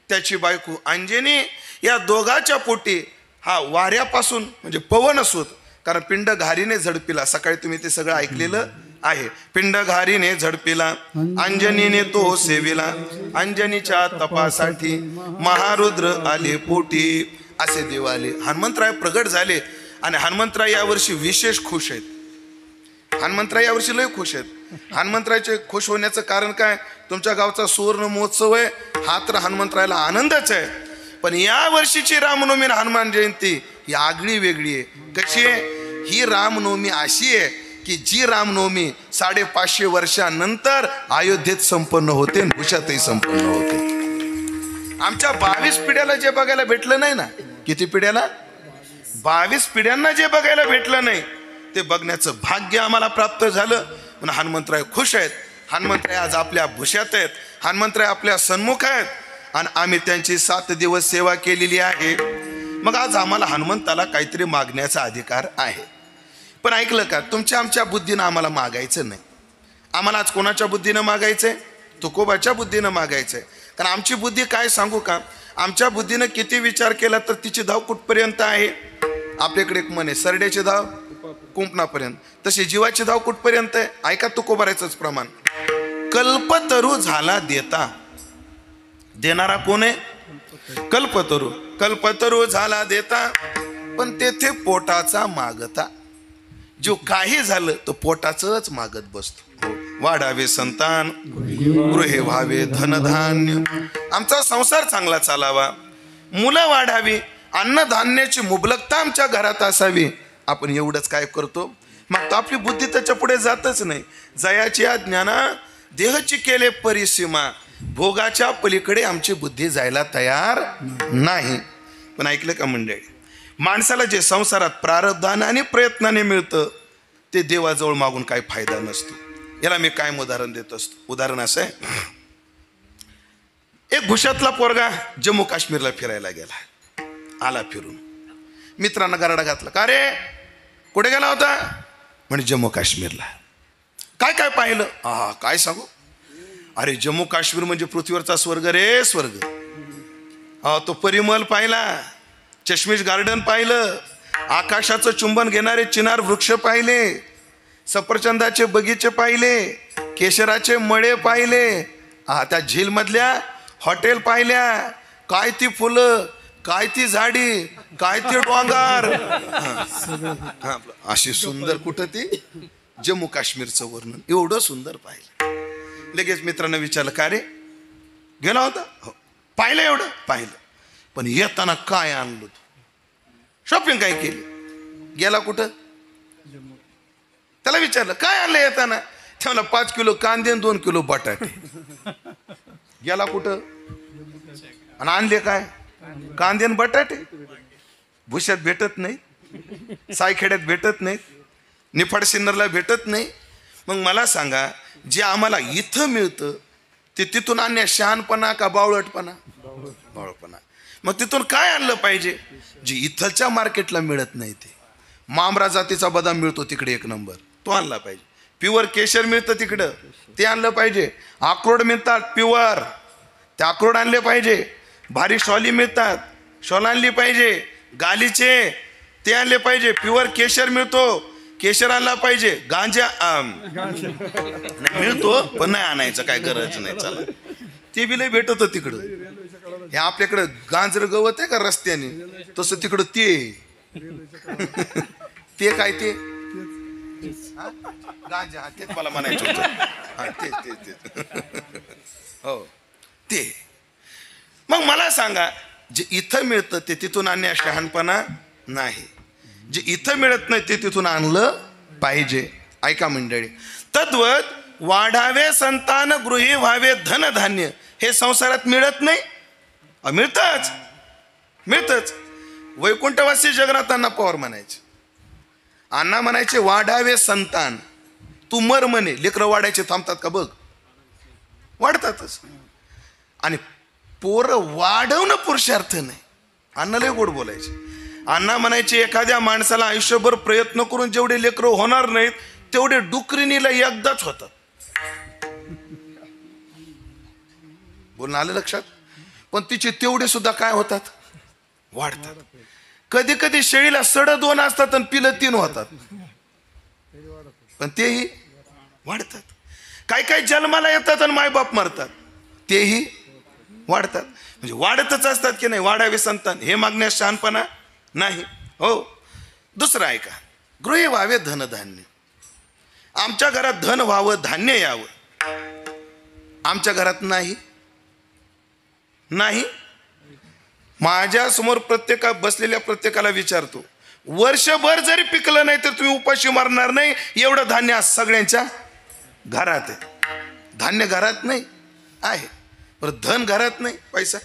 त्याची बायको अंजनी, या दोघाच्या पोटी हा वाऱ्यापासून म्हणजे पवन सूत, कारण पिंड घारीने झडपिला. सकाळी तुम्ही ते सगळं ऐकलेलं आहे. पिंड घारीने झडपिला अंजनीने तो सेविला, अंजनीच्या तपासाठी महारुद्र आले पोटी. असे देव आले. हनुमंतराय प्रगट झाले आणि हनुमंतराय यावर्षी विशेष खुश आहेत. हनुमंतराय यावर्षी लय खुश आहेत. हनुमंतरायचे खुश होण्याचं कारण काय? तुमच्या गावचा सुवर्ण महोत्सव आहे, हा तर हनुमंतरायला आनंदच आहे. पण या वर्षीची रामनवमी आणि हनुमान जयंती ही आगळी वेगळी आहे. कशी आहे? ही रामनवमी अशी आहे की जी रामनवमी 550 वर्षानंतर अयोध्येत संपन्न होते, भुशातही संपन्न होते. आमच्या 22 पिढ्याला जे बघायला भेटलं नाही ना, किती पिढ्याला? 22 पिढ्यांना जे बघायला भेटलं नाही ते बघण्याचं भाग्य आम्हाला प्राप्त झालं. पण हनुमंतराय खुश आहेत. हनुमंतराय आज आपल्या भुशात आहेत. हनुमंतराय आपल्या सन्मुख आहेत आणि आम्ही त्यांची 7 दिवस सेवा केलेली आहे. मग आज आम्हाला हनुमंताला काहीतरी मागण्याचा अधिकार आहे. पण ऐकलं का, तुमच्या आमच्या बुद्धीनं आम्हाला मागायचं नाही. आम्हाला आज कोणाच्या बुद्धीनं मागायचंय? तुकोबाच्या बुद्धीनं मागायचंय. कारण आमची बुद्धी काय सांगू का, आमच्या बुद्धीनं किती विचार केला तर तिची धाव कुठपर्यंत आहे? आपल्याकडे एक म्हणे, सरड्याची धाव कुंपणापर्यंत. तशी जीवाची धाव कुठपर्यंत आहे? ऐका तुकोबारायचंच प्रमाण. कल्पतरू झाला देता. देणारा कोण आहे? कल्पतरू. कल्पतरू झाला देता, पण तेथे पोटाचा मागता. जो काही झालं तो पोटाचंच मागत बसतो. वाढावे संतान, गृहे व्हावे धनधान्य. आमचा संसार चांगला चालावा, मुलं वाढावी, अन्नधान्याची मुबलकता आमच्या घरात असावी. आपण एवढंच काय करतो? मग तो आपली बुद्धी त्याच्या पुढे जातच नाही. जयाची ज्ञाना देहची केले परिसीमा. भोगाच्या पलीकडे आमची बुद्धी जायला तयार नाही. पण ऐकलं का मंडळी, माणसाला जे संसारात प्रारब्धाने आणि प्रयत्नाने मिळतं ते देवाजवळ मागून काही फायदा नसतो. याला मी काय उदाहरण देत असतो. उदाहरण असं आहे, एक भुशातला पोरगा जम्मू काश्मीरला फिरायला गेला. आला फिरून, मित्रांना गराडा घातला. का रे, कुठे गेला होता? म्हणजे जम्मू काश्मीरला. काय काय पाहिलं? काय सांगू, अरे जम्मू काश्मीर म्हणजे पृथ्वीवरचा स्वर्ग रे, स्वर्ग. तो परिमल पाहिला, चष्मिश गार्डन पाहिलं, आकाशाचं चुंबन घेणारे चिनार वृक्ष पाहिले, सफरचंदाचे बगीचे पाहिले, केशराचे मळे पाहिले, त्या झीलमधल्या हॉटेल पाहिल्या. काय ती फुलं, काय ती झाडी, काय ती डोंगर. अशी सुंदर कुठं ती जम्मू काश्मीरचं वर्णन एवढं सुंदर पाहिलं. लगेच मित्रांना विचारलं, का रे गेला होता? हो. पाहिलं? एवढं पाहिलं. पण येताना काय आणलं तू? शॉपिंग काय केली? गेला कुठं? त्याला विचारलं काय आणलं येताना? त्याला 5 किलो कांदे 2 किलो बटाटे. गेला कुठं? आणि आणले काय? कांदे आणि बटाटे. भुशात भेटत नाही, सायखेड्यात भेटत नाहीत, निफाड सिन्नरला भेटत नाही. मग मला सांगा, जे आम्हाला इथं मिळतं ते तिथून आणण्या शहाणपणा का बावळटपणा? बावळटपणा. मग तिथून काय आणलं पाहिजे? जे इथलच्या मार्केटला मिळत नाही ते. मामरा जातीचा बदाम मिळतो तिकडे 1 नंबर, तो आणला पाहिजे. प्युअर केशर मिळतं तिकडं, ते आणलं पाहिजे. अक्रोड मिळतात प्युअर, ते अक्रोड आणले पाहिजे. भारी शॉली मिळतात, शॉल आणली पाहिजे. गालीचे ते आणले पाहिजे. प्युअर केशर मिळतो, केशर आणला पाहिजे. गांजा मिळतो पण नाही आणायचं, काय गरज नाही. चला, ते बी लय भेटत तिकडं. हे आपल्याकडं गांजर गवत आहे का रस्त्याने, तसं तिकडं ते ते काय ते गांजा, तेच मला म्हणायचं होतं. ते हो ते. मग मला सांगा, जे इथं मिळतं ते तिथून आणणे शहाणपणा नाही. जे इथं मिळत नाही ते तिथून आणलं पाहिजे. ऐका मंडळी, तद्वत वाढावे संतान, गृही व्हावे धनधान्य, हे संसारात मिळत नाही? मिळतच, मिळतच. वैकुंठवासी जगन्नाथांना पवार म्हणायचे, अण्णा म्हणायचे वाढावे संतान. तू मर म्हणे, लेकरं वाढायचे थांबतात का? बघ, वाढतातच. आणि पोरं वाढवणं पुरुषार्थ नाही. अण्णा लय गोड बोलायचे. अण्णा म्हणायचे, एखाद्या माणसाला आयुष्यभर प्रयत्न करून जेवढे लेकरं होणार नाहीत तेवढे डुकरीनीला एकदाच होतात. बोलणं आलं लक्षात? पण तिचे तेवढे सुद्धा काय होतात? वाढतात. कधी कधी शेळीला सड 2 असतात आणि पिलं 3 होतात, पण तेही वाढतात. काही काही जन्माला येतात आणि मायबाप मरतात, तेही वाढतात. म्हणजे वाढतच असतात की नाही? वाढावे संतान, हे मागण्यास शहाणपणा नाही. हो. दुसरं ऐका, गृही व्हावे धनधान्य. आमच्या घरात धन व्हावं, धान्य यावं. आमच्या घरात नाही. नाही. माझ्या समोर बसलेल्या प्रत्येकाला विचारतो, वर्षभर जरी पिकलं नाही तर तुम्ही उपाशी मारणार नाही एवढं धान्य सगळ्यांच्या घरात आहे. धान्य घरात नाही आहे, पण धन घरात नाही. पैसा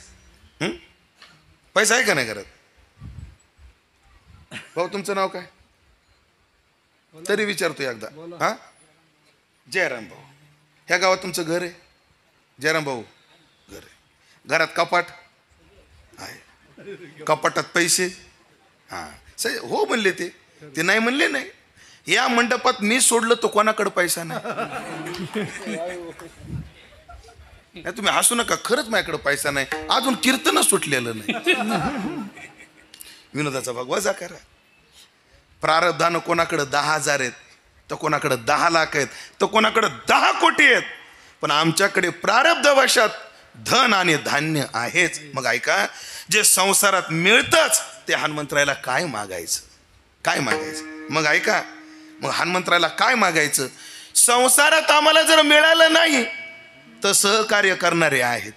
पैसा आहे का नाही घरात? भाऊ, तुमचं नाव काय? तरी विचारतो एकदा. हा, जयराम भाऊ. ह्या गावात तुमचं घर आहे? जयराम भाऊ, घर आहे. घरात कपाट आहे? कपाटात पैसे? हा, हो म्हणले ते नाही म्हणले नाही. या मंडपात मी सोडलं तो कोणाकडे पैसा नाही. तुम्ही हसू नका, खरंच माझ्याकडे पैसा नाही. अजून कीर्तन सुटलेलं नाही. विनोदाचा भाग वजा करा. प्रारब्धानं कोणाकडे 10,000 आहेत, तर कोणाकडे 10 लाख आहेत, तर कोणाकडे 10 कोटी आहेत. पण आमच्याकडे प्रारब्धवशात धन आणि धान्य आहेच. मग ऐका, जे संसारात मिळतच ते हनुमंतरायाला काय मागायचं? काय मागायचं? मग ऐका, मग हनुमंतरायाला काय मागायचं? संसारात आम्हाला जर मिळालं नाही तर सहकार्य करणारे आहेत.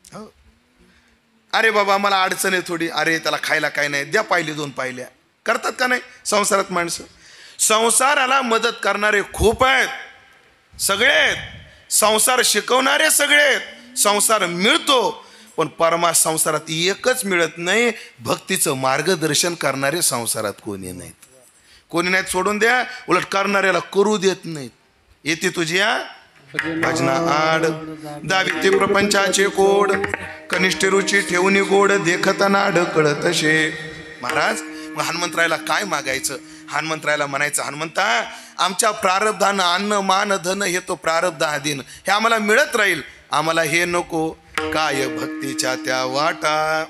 हो, अरे बाबा मला अडचण आहे थोडी, अरे त्याला खायला काय नाही, द्या पायली 2 पायल्या. करतात का नाही संसारात माणसं? संसाराला मदत करणारे खूप आहेत, सगळे आहेत. संसार शिकवणारे सगळे आहेत. संसार मिळतो, पण परमा संसारात एकच मिळत नाही, भक्तीचं मार्गदर्शन करणारे संसारात कोणी नाहीत. कोणी नाहीत सोडून द्या, उलट करणाऱ्याला करू देत नाहीत. येते तुझ्या भजना आड, दावी ते प्रपंचाचे कोड, कनिष्ठ रुची ठेवणी गोड, देखत नाड कळत शे. महाराज, मग हनुमंतरायाला काय मागायचं? हनुमंतरायाला म्हणायचं, हनुमंता आमच्या प्रारब्धानं अन्न मान धन हे तो प्रारब्ध आधीन, हे आम्हाला मिळत राहील. आम्हाला हे नको, काय भक्तीच्या त्या वाटा.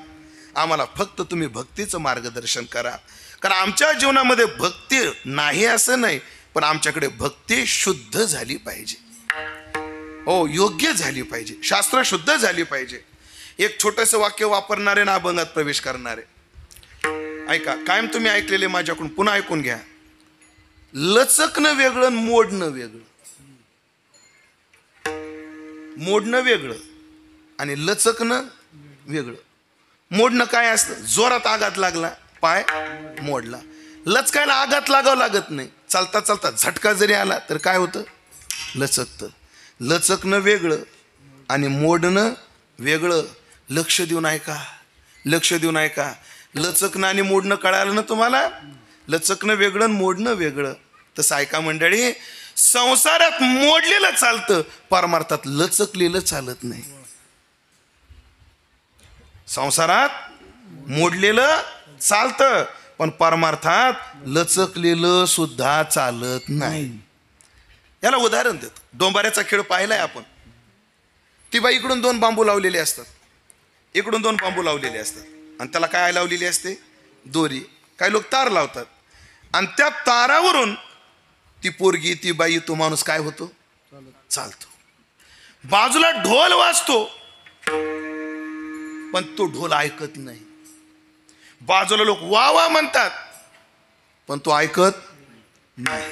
आम्हाला फक्त तुम्ही भक्तीचं मार्गदर्शन करा. कारण आमच्या जीवनामध्ये भक्ती नाही असं नाही, पण आमच्याकडे भक्ती शुद्ध झाली पाहिजे. हो, योग्य झाली पाहिजे, शास्त्र शुद्ध झाली पाहिजे. एक छोटंसं वाक्य वापरणारे ना अभंगात प्रवेश करणारे. ऐका, कायम तुम्ही ऐकलेले माझ्याकडून पुन्हा ऐकून घ्या. लचकणं वेगळं, मोडणं वेगळं. मोडणं वेगळं आणि लचकणं वेगळं. मोडणं काय असतं? जोरात आघात लागला, पाय मोडला. लचकायला आघात लागावं लागत नाही. चालता चालता झटका जरी आला तर काय होतं? लचकतं. लचकणं वेगळं आणि मोडणं वेगळं. लक्ष देऊन ऐका, लक्ष देऊन ऐका. लचकणं आणि मोडणं कळालं ना तुम्हाला? लचकणं वेगळं आणि मोडणं वेगळं. तसं ऐका मंडळी, संसारात मोडलेलं चालतं, परमार्थात लचकलेलं चालत नाही. संसारात मोडलेलं चालतं, पण परमार्थात लचकलेलं सुद्धा चालत नाही. याला उदाहरण देतो. डोंबाऱ्याचा खेळ पाहिलाय आपण. ती बाई इकडून 2 बांबू लावलेले असतात, इकडून 2 बांबू लावलेले असतात, आणि त्याला काय लावलेली असते? दोरी. काही लोक तार लावतात, आणि त्या तारावरून ती पोरगी, ती बाई, तो माणूस काय होतो? चालतो. बाजूला ढोल वाजतो, पण तो ढोल ऐकत नाही. बाजूला लोक वा वा म्हणतात, पण तो ऐकत नाही.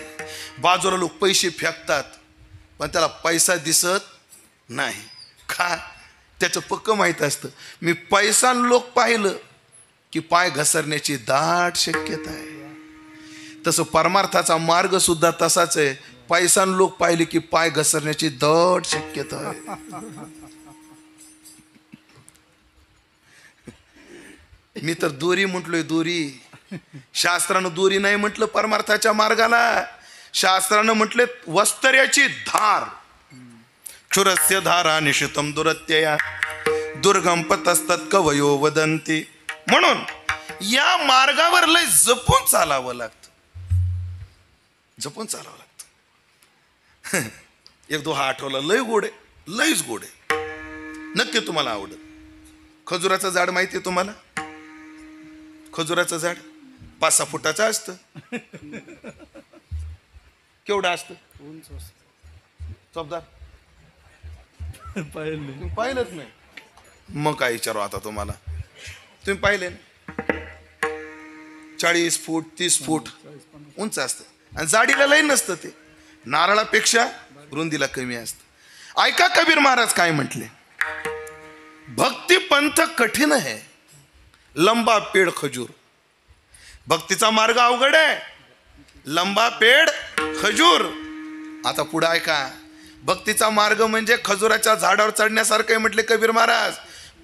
बाजूला लोक पैसे फेकतात, पण त्याला पैसा दिसत नाही. का? त्याचं पक्क माहीत असतं, मी पैसा लोक पाहिलं की पाय घसरण्याची दाट शक्यता आहे. तसं परमार्थाचा मार्ग सुद्धा तसाच आहे. पैसा लोक पाहिले की पाय घसरण्याची दाट शक्यता आहे. मी तर दोरी म्हटलोय, दोरी. शास्त्रानं दोरी नाही म्हटलं परमार्थाच्या मार्गाला. शास्त्रानं म्हटले वस्त्र्याची धार. क्षुरस्य धारा निशितम दुरत्यया दुर्गम पतस्तत कवयो वदंती. म्हणून या मार्गावर लय जपून चालावं लागतं, जपून चालावं लागतं. एक दोहा आठवला, लय गोड आहे, लयच गोड आहे, नक्की तुम्हाला आवडत. खजुराचं झाड माहिती आहे तुम्हाला? खजुराचं झाड 5-6 फुटाचं असतं. केवढं असतं? चौपदार. पाहिलंच नाही, मग काय विचारू आता तुम्हाला? तुम्ही पाहिले 40 फूट 30 फूट उंच असतं, आणि जाडीला लई नसतं. ते नारळापेक्षा रुंदीला कमी असतं. ऐका कबीर महाराज काय म्हटले, भक्ती पंथ कठीण है, लंबा पेड़ खजूर. भक्तीचा मार्ग अवघड आहे, लंबा पेड़ खजूर. आता पुढे ऐका, भक्तीचा मार्ग म्हणजे खजुराच्या झाडावर चढण्यासारखं आहे म्हटले कबीर महाराज.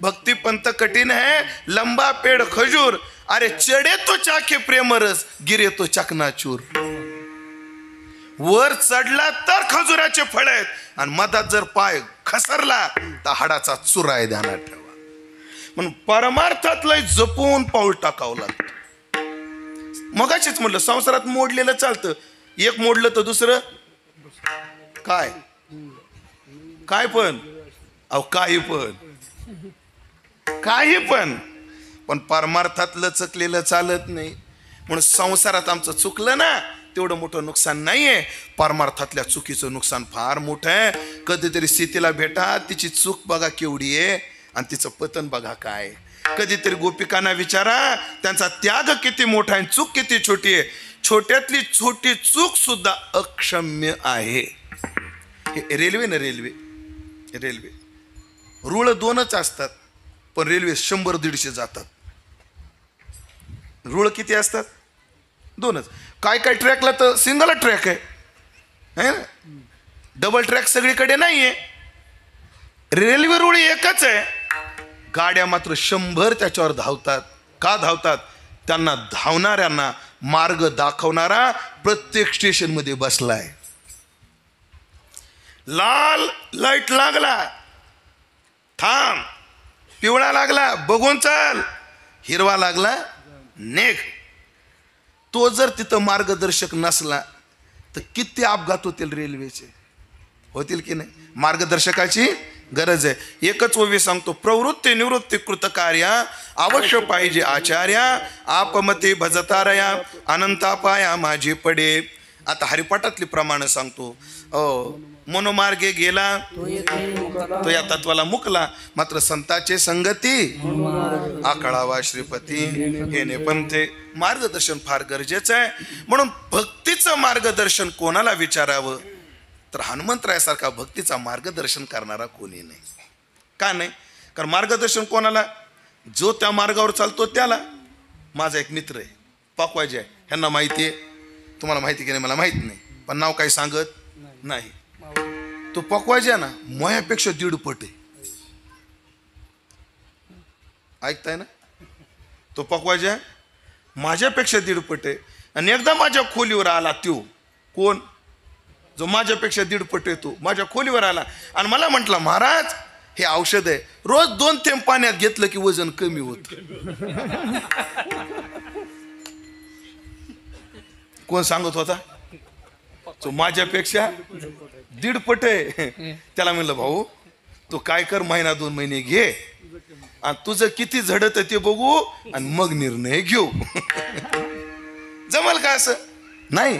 भक्ती पंथ कठीण है, लंबा पेड़ खजूर. अरे चढे तो चाके प्रेमरस, गिरे तो चकनाचूर. वर चढला तर खजुराचे फळ आहेत, आणि मधात जर पाय खसरला तर हाडाचा चुरा आहे, ध्यानात ठेवा. म्हणून परमार्थात लय जपून पाऊल टाकावं लागतं. मगाशीच म्हटलं, संसारात मोडलेलं चालतं, एक मोडलं तर दुसरं काय काय पण, अहो काही पण, काही पण परमार्थात लचकलेलं चालत नाही. म्हणून संसारात आमचं चुकलं ना, तेवढं मोठं नुकसान नाहीये. परमार्थातल्या चुकीचं नुकसान फार मोठं आहे. कधीतरी स्थितीला भेटा, तिची चूक बघा केवढी आहे, आणि तिचं पतन बघा काय. कधीतरी गोपिकांना विचारा, त्यांचा त्याग किती मोठा आहे, चूक किती छोटी आहे. छोट्यातली छोटी चूक सुद्धा अक्षम्य आहे. रेल्वे ना, रेल्वे रुळ 2च असतात, पण रेल्वे 100-150 जातात. रुळ किती असतात? 2च. काय ट्रॅकला तर सिंगल ट्रॅक आहे, डबल ट्रॅक सगळीकडे नाहीये. रेल्वे रुळ एकच आहे, गाड्या मात्र 100 त्याच्यावर धावतात. का धावतात? त्यांना धावणाऱ्यांना मार्ग दाखवणारा प्रत्येक स्टेशन मध्ये बसलाय. लाल लाईट लागला थांब, पिवळा लागला बघून चाल, हिरवा लागला नेग. तो जर तिथं मार्गदर्शक नसला तर किती अपघात होतील रेल्वेचे, होतील की नाही? मार्गदर्शकाची गरज आहे. एकच ओवी सांगतो, प्रवृत्ती निवृत्ती कृतकार्या अवश्य पाहिजे आचार्या, आपमते भजतारया अनंतापाया माझी पडे. आता हरिपाठातली प्रमाण सांगतो, मनोमार्गे गेला तो या तत्वाला मुकला, मात्र संताचे संगती आकळावा श्रीपती हे पंथे. मार्गदर्शन फार गरजेचं आहे. म्हणून भक्तीचं मार्गदर्शन कोणाला विचारावं तर हनुमंतरायासारखा भक्तीचा मार्गदर्शन करणारा कोणी नाही. का नाही? कारण मार्गदर्शन कोणाला? जो त्या मार्गावर चालतो त्याला. माझा एक मित्र आहे, पाकवाजी आहे, ह्यांना माहिती आहे, तुम्हाला माहिती की नाही मला माहित नाही, पण नाव काही सांगत नाही. तो पकवायचा ना, मोयापेक्षा 1.5 पट आहे. ऐकताय ना? तो पकवाजा माझ्यापेक्षा 1.5 पट आहे. आणि एकदा माझ्या खोलीवर आला तो कोण, जो माझ्यापेक्षा 1.5 पट येतो, माझ्या खोलीवर आला आणि मला म्हटलं, महाराज हे औषध आहे, रोज 2 थेंब पाण्यात घेतलं की वजन कमी होत. कोण सांगत होता? तो माझ्यापेक्षा 1.5 पट आहे. त्याला म्हणलं, भाऊ तू काय कर, 1-2 महिने घे आणि तुझं किती झडत ते बघू आणि मग निर्णय घेऊ. जमल का असं? नाही,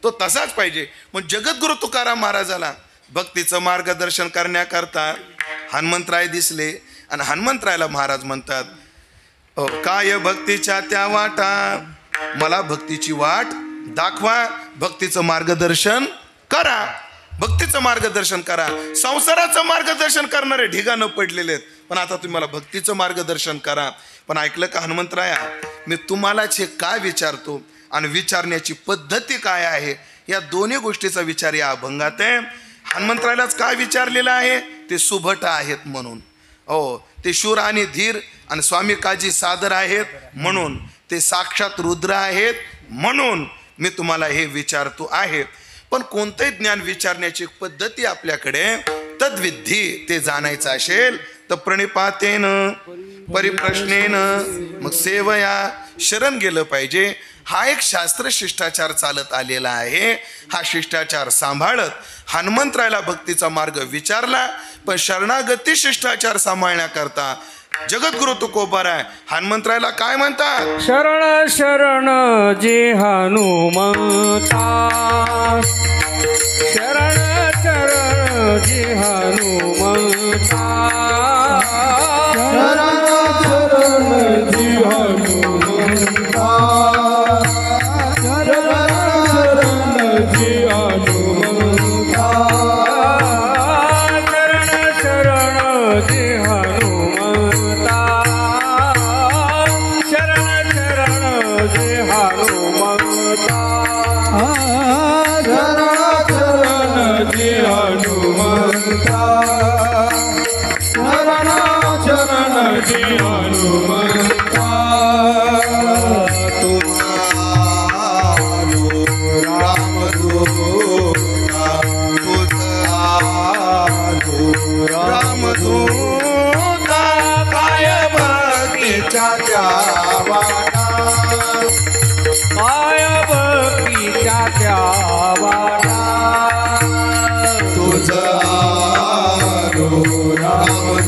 तो तसाच पाहिजे. मग जगद्गुरु तुकाराम महाराजाला भक्तीचं मार्गदर्शन करण्याकरता हनुमंतराय दिसले आणि हनुमंतरायला महाराज म्हणतात, काय भक्तीच्या त्या वाटा, मला भक्तीची वाट दाखवा, भक्तीचं मार्गदर्शन करा, भक्तीचं मार्गदर्शन करा. संसाराचं मार्गदर्शन करणारे ढिगानं पडलेले आहेत, पण आता तुम्ही मला भक्तीचं मार्गदर्शन करा. पण ऐकलं का हनुमंतराया, मी तुम्हालाच हे काय विचारतो आणि विचारण्याची पद्धती काय आहे, या दोन्ही गोष्टीचा विचार या अभंगात आहे. हनुमंतरायालाच काय विचारलेलं आहे, ते सुभट आहेत म्हणून, हो ते शूर आणि धीर आणि स्वामी काजी सादर आहेत म्हणून, ते साक्षात रुद्र आहेत म्हणून मी तुम्हाला हे विचारतो आहे. पण कोणतंही ज्ञान विचारण्याची पद्धती आपल्याकडे तद्विधी ते जाणायचं असेल तर प्रणिपातेन परिप्रश्नेन मग सेवया शरण गेलं पाहिजे. हा एक शास्त्र शिष्टाचार चालत आलेला आहे. हा शिष्टाचार सांभाळत हनुमंतरायला भक्तीचा मार्ग विचारला, पण शरणागती शिष्टाचार सांभाळण्याकरता जगद्गुरु तुकोबाराय हनुमंतरायला काय म्हणतात? शरण शरण जे हनुमंता, शरण शरण जे हनुमंता, शरण शरण जी हनुमंता, शरण शरण जी हनुमंता, शरण शरण जे हनुमंता, शरण शरण जे हनुमंता, शरण जी हनुमंता, शरण शरण जी हनुमंता. रामदूता काय भक्तीच्या त्या वाटा, काय भक्तीच्या त्या वाटा, तुझा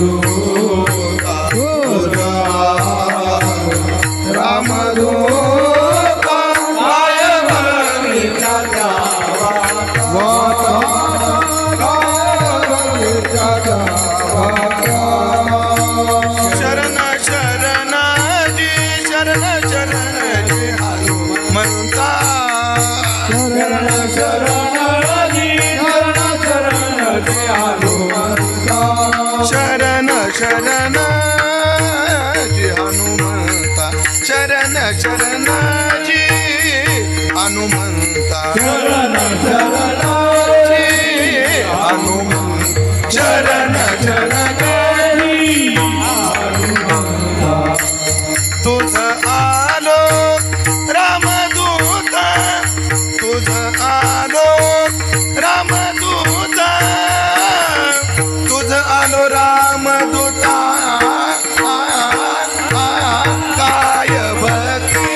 रामदूता, तुझा रामदूता काय भक्तीच्या त्या वाटा, शरण शरण जी, शरण शरण जी हनुमंता, शरण शरण जी, शरण शरण जी हनुमंता, शरण शरण जी हनुमंता, शरण शरण जी हनुमंता, शरण शरण जी हनुमंता, शरण शरण तुझ आलो रामदूता, तुझ आलो रामदूता, तुझ आलो रामदूता, काय भक्ती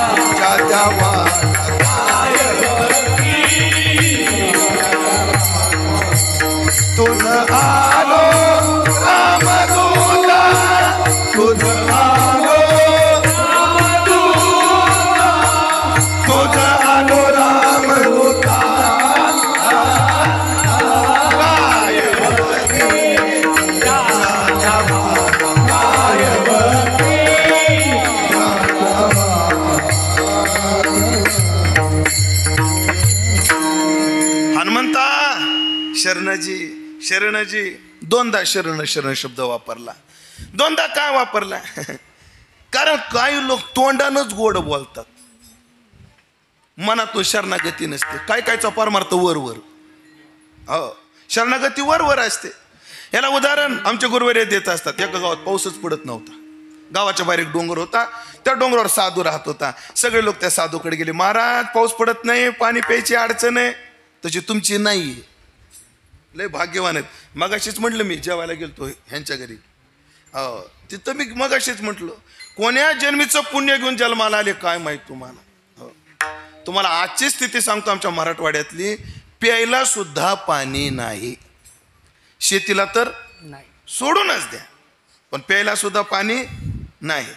त्या वाटा, तुझ आलो रामदूता, तुझ आलो तुझ आलो रामदूता, काय हनुमंता शरणजी शरणजी, दोनदा शरण शरण शब्द वापरला. दोनदा काय वापरला? कारण काही लोक तोंडानच गोड बोलतात, मनातून शरणागती नसते. काय कायचा परमार्थ वर वर, हो शरणागती वर वर असते. याला उदाहरण आमचे गुरुवर्य देत असतात. एका गावात पाऊसच पडत नव्हता. गावाच्या बाहेर एक डोंगर होता, त्या डोंगरावर साधू राहत होता. सगळे लोक त्या साधूकडे गेले. महाराज पाऊस पडत नाही, पाणी प्यायची अडचण आहे. तशी तुमची नाही, लय भाग्यवान आहेत. मगाशीच म्हटलं मी जेवायला गेलतो ह्यांच्या घरी, तिथं मी मगाशीच म्हटलं कोण्या जन्मीचं पुण्य घेऊन जन्माला आले काय माहित तुम्हाला. तुम्हाला आजची स्थिती सांगतो आमच्या मराठवाड्यातली, प्यायला सुद्धा पाणी नाही. शेतीला तर सोडूनच द्या, पण प्यायला सुद्धा पाणी नाही.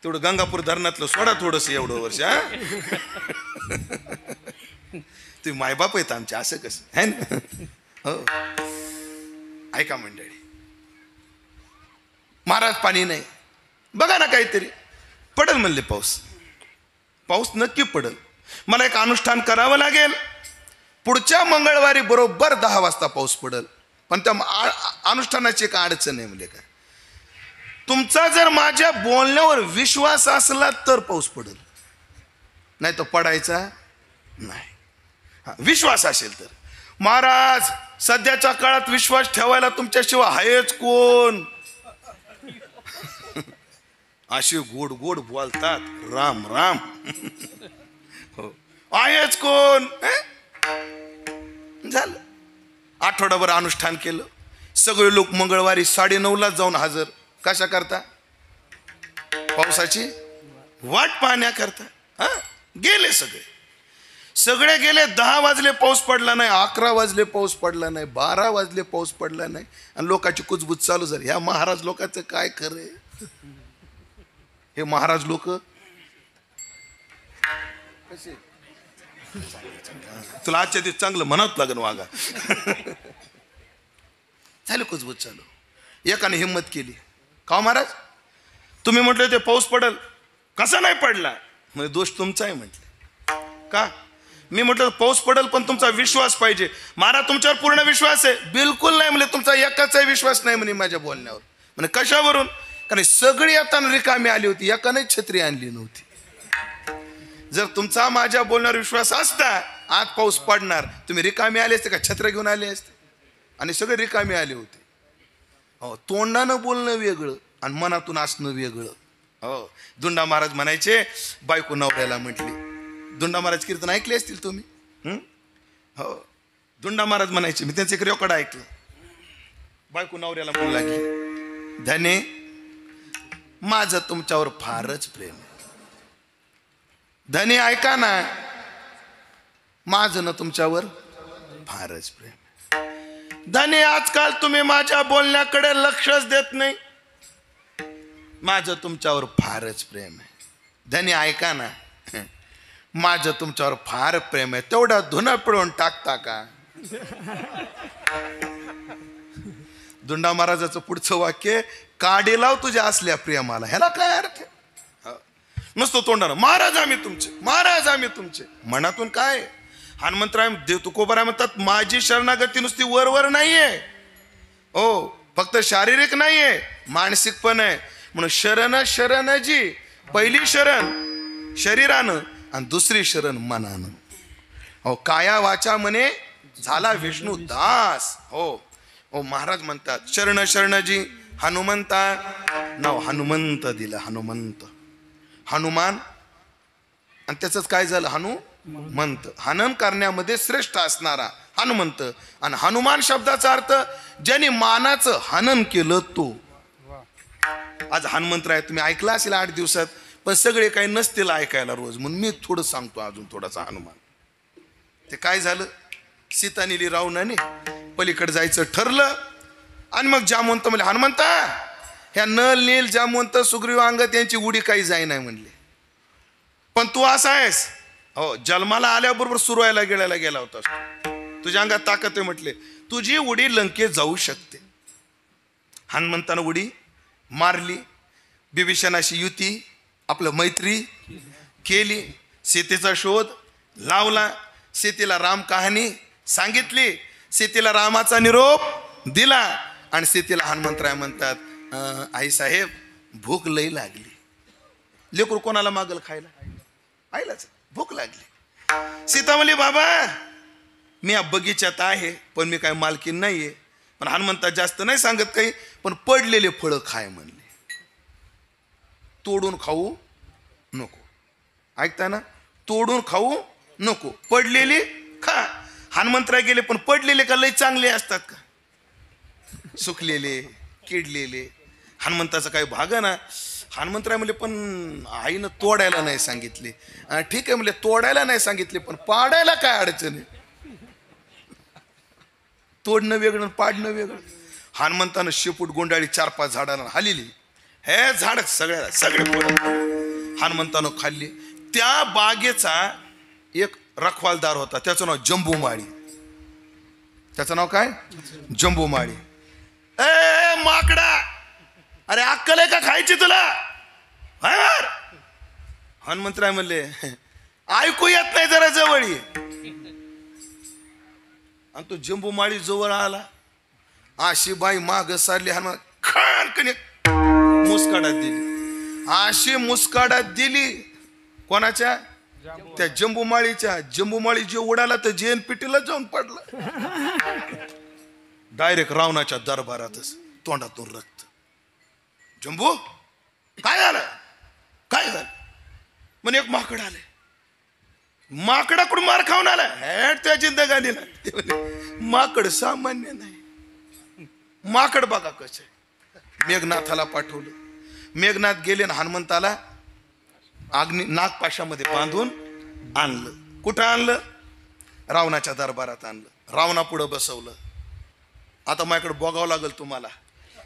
तेवढं गंगापूर धरणातलं सोडा थोडंसं एवढं वर्ष. तुम्ही मायबाप आहेत आमचे, असं कसं है ना. हो ऐका मंडळी, महाराज पाणी नाही, बघा ना काहीतरी पडल म्हणले. पाऊस नक्की पडल. मला एक अनुष्ठान करावं लागेल. पुढच्या मंगळवारी बरोबर 10 वाजता पाऊस पडल. पण त्या अनुष्ठानाची एक अडचण आहे. म्हणजे काय, तुमचा जर माझ्या बोलण्यावर विश्वास असला तर पाऊस पडल, नाही तर पडायचा नाही. विश्वास असेल तर. महाराज सध्याच्या काळात विश्वास ठेवायला तुमच्याशिवाय आहेच कोण. असे गोड गोड बोलतात, राम राम. हो आहेच कोण. झालं. आठवडाभर अनुष्ठान केलं. सगळे लोक मंगळवारी 9:30 जाऊन हजर. कशा करता? पावसाची वाट पाहण्याकरता. गेले सगळे गेले. 10 वाजले पाऊस पडला नाही, 11 वाजले पाऊस पडला नाही, 12 वाजले पाऊस पडला नाही, आणि लोकांची कुजबूज चालू झाली. ह्या महाराज लोकांचं काय खरंय. हे महाराज लोक कसे, तुला आजच्या दिवस चांगलं म्हणावं लागेल वागा. झालं कुजबूज चालू. एकाने हिंमत केली. का महाराज तुम्ही म्हटले ते पाऊस पडल, कसा नाही पडला. म्हणजे दोष तुमचा आहे म्हटलं. का? मी म्हटलं पाऊस पडल पण तुमचा विश्वास पाहिजे. महाराज तुमच्यावर पूर्ण विश्वास आहे. बिलकुल नाही म्हणजे तुमचा एकाचाही विश्वास नाही म्हणे माझ्या बोलण्यावर. म्हणजे कशावरून? कारण सगळी आता रिकामी आली होती, एकाने छत्री आणली नव्हती. जर तुमचा माझ्या बोलण्यावर विश्वास असता आज पाऊस पडणार, तुम्ही रिकामी आले असते का छत्र घेऊन आले असते? आणि सगळे रिकामी आले होते. हो, तोंडानं बोलणं वेगळं आणि मनातून असणं वेगळं. हो, दुंडा महाराज म्हणायचे बायको नवऱ्याला म्हटली. दुंडा महाराज कीर्तन ऐकले असतील तुम्ही. हो, दुंडा महाराज म्हणायचे, मी त्यांचं एक रेकॉर्ड ऐकलं. बायको नवऱ्याला म्हणू लागली, धने माझं तुमच्यावर फारच प्रेम आहे. धने ऐका ना, माझं ना तुमच्यावर फारच प्रेम आहे. धने आजकाल तुम्ही माझ्या बोलण्याकडे लक्षच देत नाही. माझं तुमच्यावर फारच प्रेम आहे. धने ऐका ना, माझं तुमच्यावर फार प्रेम आहे. तेवढा धुना पिळून टाकता का? दुंडा महाराजाचं पुढचं वाक्य, काडी लाव तुझ्या असल्या प्रेमाला. ह्याला काय अर्थ? नसतो तोंडानं महाराज आम्ही तुमचे, महाराज आम्ही तुमचे. मनातून काय? हनुमंतराय देव तुकोबाराय म्हणतात, माझी शरणागती नुसती वरवर नाहीये. हो, फक्त शारीरिक नाहीये, मानसिक पण आहे. म्हणून शरणजी, पहिली शरण शरीरानं आणि दुसरी शरण मनानं. हो, काया वाचा म्हणे झाला विष्णू दास. हो हो, महाराज म्हणतात शरणजी हनुमंता. नाव हनुमंत दिलं, हनुमंत. हनुमान आणि त्याच काय झालं? हनुमंत. हनन करण्यामध्ये श्रेष्ठ असणारा हनुमंत. आणि हनुमान शब्दाचा अर्थ ज्याने मानाचं हनन केलं तो. आज हनुमंतराय तुम्ही ऐकला असेल 8 दिवसात, पण सगळे काही नसतील ऐकायला रोज, म्हणून मी थोडं सांगतो अजून थोडासा हनुमान. ते काय झालं, सीता नेली रावणाने, पलीकडे जायचं ठरलं. आणि मग जामवंत म्हणले, हनुमंता ह्या नल नील जामवंत सुग्रीव अंगद यांची उडी काही जाई नाही म्हणले. पण तू असा आहेस, हो जन्माला आल्याबरोबर सुरवायला गेला होता, तुझ्या अंगात ताकद आहे म्हटले, तुझी उडी लंकेत जाऊ शकते. हनुमंतानं उडी मारली. बिभीषणाशी युती, आपलं मैत्री केली. सीतेचा शोध लावला. सीतेला राम कहाणी सांगितली. सीतेला रामाचा निरोप दिला. आणि सीतेला हनुमंतराय म्हणतात, आई साहेब भूक लई लागली. लेकरू कोणाला मागल खायला? आईलाच भूक लागली. सीता म्हणली, बाबा मी या बगीच्यात आहे, पण मी काय मालकीन नाहीये. पण हनुमंता जास्त नाही सांगत काही, पण पडलेले फळं खाय म्हणले. तोडून खाऊ नको. ऐकताय ना, तोडून खाऊ नको, पडलेली खा. हनुमंतराय गेले, पण पडलेले का लय चांगले असतात का? सुकलेले किडलेले. हनुमंताचा काही भाग ना. हनुमंतराय म्हणले पण आईनं तोडायला नाही सांगितले. ठीक आहे म्हणले, तोडायला नाही सांगितले, पण पाडायला काय अडचण आहे? तोडणं वेगळं पाडणं वेगळं. हनुमंतानं शेपूट गुंडाळी 4-5 झाडांना हालिली. हे झाड सगळे हनुमंतानं खाल्ली. त्या बागेचा एक रखवालदार होता, त्याचं नाव जंबूमाळी. त्याचं नाव काय? जंबूमाळी. ए माकडा, अरे अक्कल आहे का खायची तुला? हनुमंतराय म्हणले ऐकू येत नाही, जरा जवळ ये. आणि तो जंबूमाळी जवळ आला. अशी बाई माग सारली. हनुमान खानकने मुस्काडात दिली. अशी मुस्काडात दिली. कोणाच्या? त्या जंबूमाळीच्या. जंबूमाळी जे उडाला तर जेन पिटीला जाऊन पडला. डायरेक्ट रावणाच्या दरबारातच तोंडातून रक्त. जंबू काय झालं? काय झालं? म्हणे एक माकड आले. माकडाकडून मार खाऊन आला. त्या जिंदगानीला. माकड सामान्य नाही. माकड बघा कसं. मेघनाथाला पाठवलं. मेघनाथ गेले ना हनुमंताला नागपाशामध्ये बांधून आणलं. कुठं आणलं? रावणाच्या दरबारात आणलं. रावणापुढं बसवलं. आता माझ्याकडे बघावं लागेल तुम्हाला,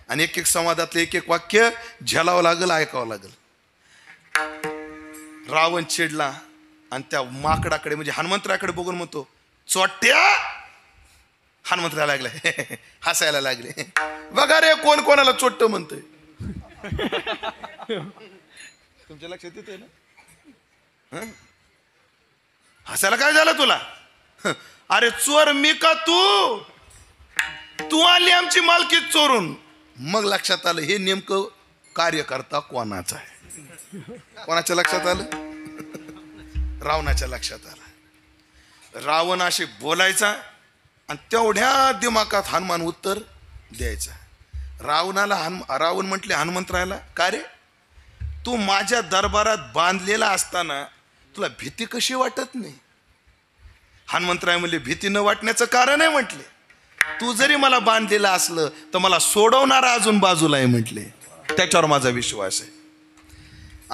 आणि एक संवादातलं एक वाक्य झेलावं लागेल, ऐकावं लागेल. रावण चिडला आणि त्या माकडाकडे म्हणजे हनुमंतराकडे बघून म्हणतो, चोट्या. हनुमंतराला लागले हसायला लागले. बघा रे कोण कोणाला चोट्ट म्हणतोय. तुमच्या लक्षात येतंय ना? हसायला काय झालं तुला? अरे चोर मी का तू आली आमची मालकी चोरून. मग लक्षात आलं हे नेमकं कार्यकर्ता कोणाचा आहे. कोणाच्या लक्षात आलं? रावणाच्या लक्षात आलं. रावण असे बोलायचा आणि तेवढ्या दिमागात हनुमान उत्तर द्यायचा. रावण म्हटले हनुमंतरायला, का रे तू माझ्या दरबारात बांधलेला असताना तुला भीती कशी वाटत नाही? हनुमंतराय म्हणले भीती न वाटण्याचं कारण आहे म्हटले, तू जरी मला बांधलेलं असलं तर मला सोडवणारा अजून बाजूला आहे म्हटले, त्याच्यावर माझा विश्वास आहे.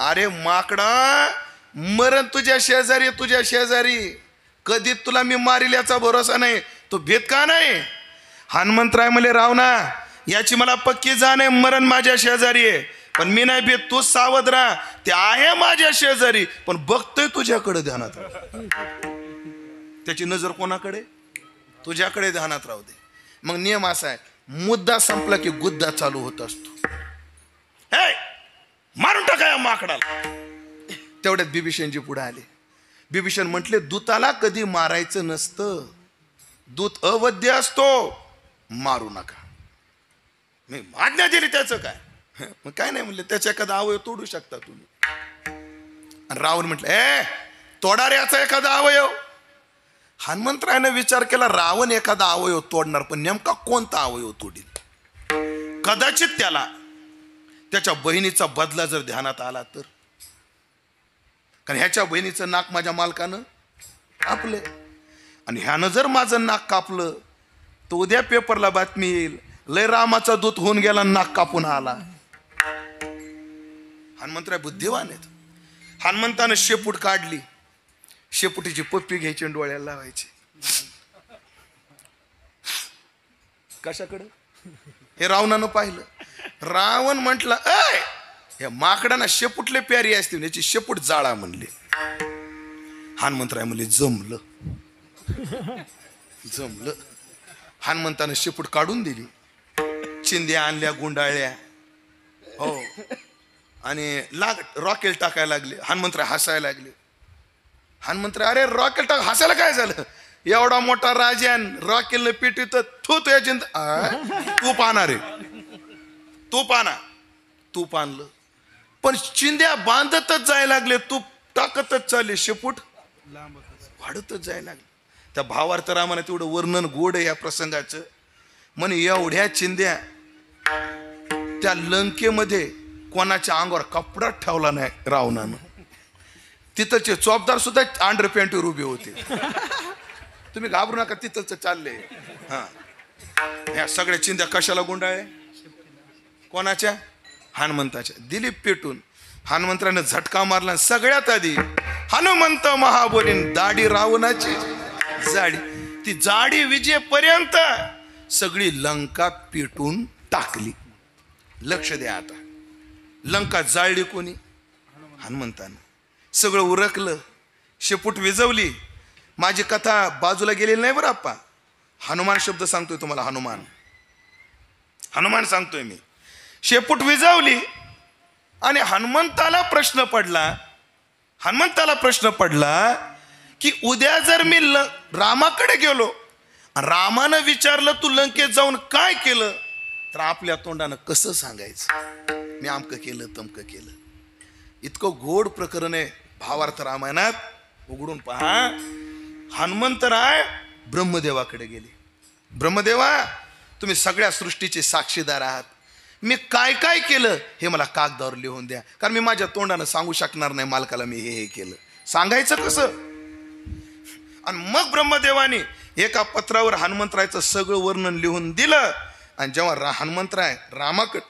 अरे माकडा, मरण तुझ्या शेजारी, कधी तुला मी मारील याचा भरोसा नाही, तू भीत का नाही? हनुमंतराय म्हणले रावणा, याची मला पक्की जाण आहे, मरण माझ्या शेजारी आहे, पण मी नाही भीत, तू सावध राहा. ते आहे माझ्या शेजारी पण बघतोय तुझ्याकडे, ध्यानात त्याची नजर कोणाकडे? तुझ्याकडे, ध्यानात राहू दे. मग नियम असा आहे, मुद्दा संपला की गुद्दा चालू होत असतो. हे मारून टाका या माकडाला. तेवढ्यात बिभीषणजी पुढे आले. बिभीषण म्हटले दूताला कधी मारायचं नसतं, दूत अवध्य असतो, मारू नका. मी आज्ञा दिली त्याचं काय? मग काय नाही म्हणले, त्याच्या एखादा अवयव तोडू शकता तुम्ही. आणि रावण म्हटलं तोडा रे याचा एखादा अवयव. हनुमंतरायाने विचार केला, रावण एखादा अवयव तोडणार, पण नेमका कोणता अवयव तोडील? कदाचित त्याला त्याच्या बहिणीचा बदला जर ध्यानात आला तर. कारण ह्याच्या बहिणीचं नाक माझ्या मालकानं कापलं, आणि ह्यानं जर माझं नाक कापलं तर उद्या पेपरला बातमी येईल, लय रामाचा दूत होऊन गेला, नाक कापून आला. हनुमंतराय बुद्धिवान आहेत. हनुमंतानं शेपूट काढली. शेपुटीची पप्पी घ्यायची आणि डोळ्याला लावायची. कशाकडं? हे रावणानं पाहिलं. रावण म्हटलं, हे माकडांना शेपुटले प्यारी असते, याची शेपूट जाळा म्हणले. हनुमंतराय म्हणले जमलं. हनुमंतानं शेपूट काढून दिली. चिंध्या आणल्या, गुंडाळल्या, हो, आणि रॉकेल टाकायला लागले. हनुमंतराय हसायला लागले. हनुमंतराय, अरे रॉकेल टाक, हसायला काय झालं? एवढा मोठा राजान रॉकेलनं पिटीत तू या चिंत तूप आणणार आहे, तूप आणलं, पण चिंध्या बांधतच जायला लागले, तूप टाकतच चालले, शेपूट वाढतच जायला लागले. त्या भावार्थ रामाने तेवढं वर्णन गोड आहे या प्रसंगाचं. म्हणे एवढ्या चिंध्या त्या लंकेमध्ये कोणाच्या अंगावर कपडा ठेवला नाही रावणानं. तिथलचे चौबदार सुद्धा अंडर पॅन्टवर उभे होते. तुम्ही घाबरू नका, तिथलच चालले. हा, ह्या सगळ्या चिंध्या कशाला गुंडाळे? कोणाच्या? हनुमंताच्या. दिलीप पेटून हनुमंताने झटका मारला. सगळ्यात आधी हनुमंत महाबोलीन दाढी रावणाची जाडी, ती जाडी विजेपर्यंत सगळी लंका पेटून टाकली. लक्ष द्या आता, लंका जाळली कोणी? हनुमंतानं. सगळं उरकलं, शेपूट विजवली. माझी कथा बाजूला गेलेली नाही बरं आप्पा. हनुमान शब्द सांगतोय तुम्हाला, हनुमान हनुमान सांगतोय मी. शेपूट विजवली आणि हनुमंताला प्रश्न पडला की उद्या जर मी रामाकडे गेलो, रामानं विचारलं तू लंकेत जाऊन काय केलं, तर आपल्या तोंडानं कसं सांगायचं मी आमकं केलं तमकं केलं. इतकं गोड प्रकरण आहे भावार्थ रामायणात. उघडून पहा. हनुमंतराय ब्रह्मदेवाकडे गेले. ब्रह्मदेवा, तुम्ही सगळ्या सृष्टीचे साक्षीदार आहात. मी काय काय केलं हे मला कागदावर लिहून द्या, कारण मी माझ्या तोंडानं सांगू शकणार नाही मालकाला मी हे केलं. सांगायचं कसं? आणि मग ब्रह्मदेवाने एका पत्रावर हनुमंतरायचं सगळं वर्णन लिहून दिलं. आणि जेव्हा हनुमंतराय रामाकडे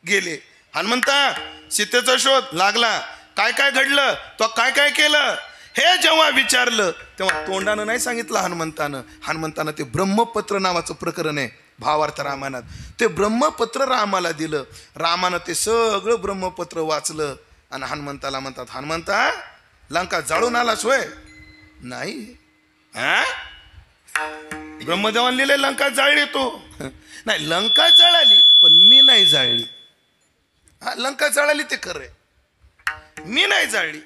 गेले, हनुमंता सीतेचा शोध लागला, काय काय घडलं, तो काय काय केलं हे जेव्हा विचारलं, तेव्हा तोंडानं नाही सांगितलं हनुमंतानं ते ब्रह्मपत्र नावाचं प्रकरण आहे भावार्थ रामायणात. ते ब्रह्मपत्र रामाला दिलं. रामानं ते सगळं ब्रह्मपत्र वाचलं आणि हनुमंताला म्हणतात, हनुमंता लंका जाळून आलास होय? नाही. ब्रह्मदेवाने लिहिले लंका जाळली तो. नाही, लंका जळाली पण मी नाही जाळली. लंका जळाली ते खरंय, मी नाही जाळली.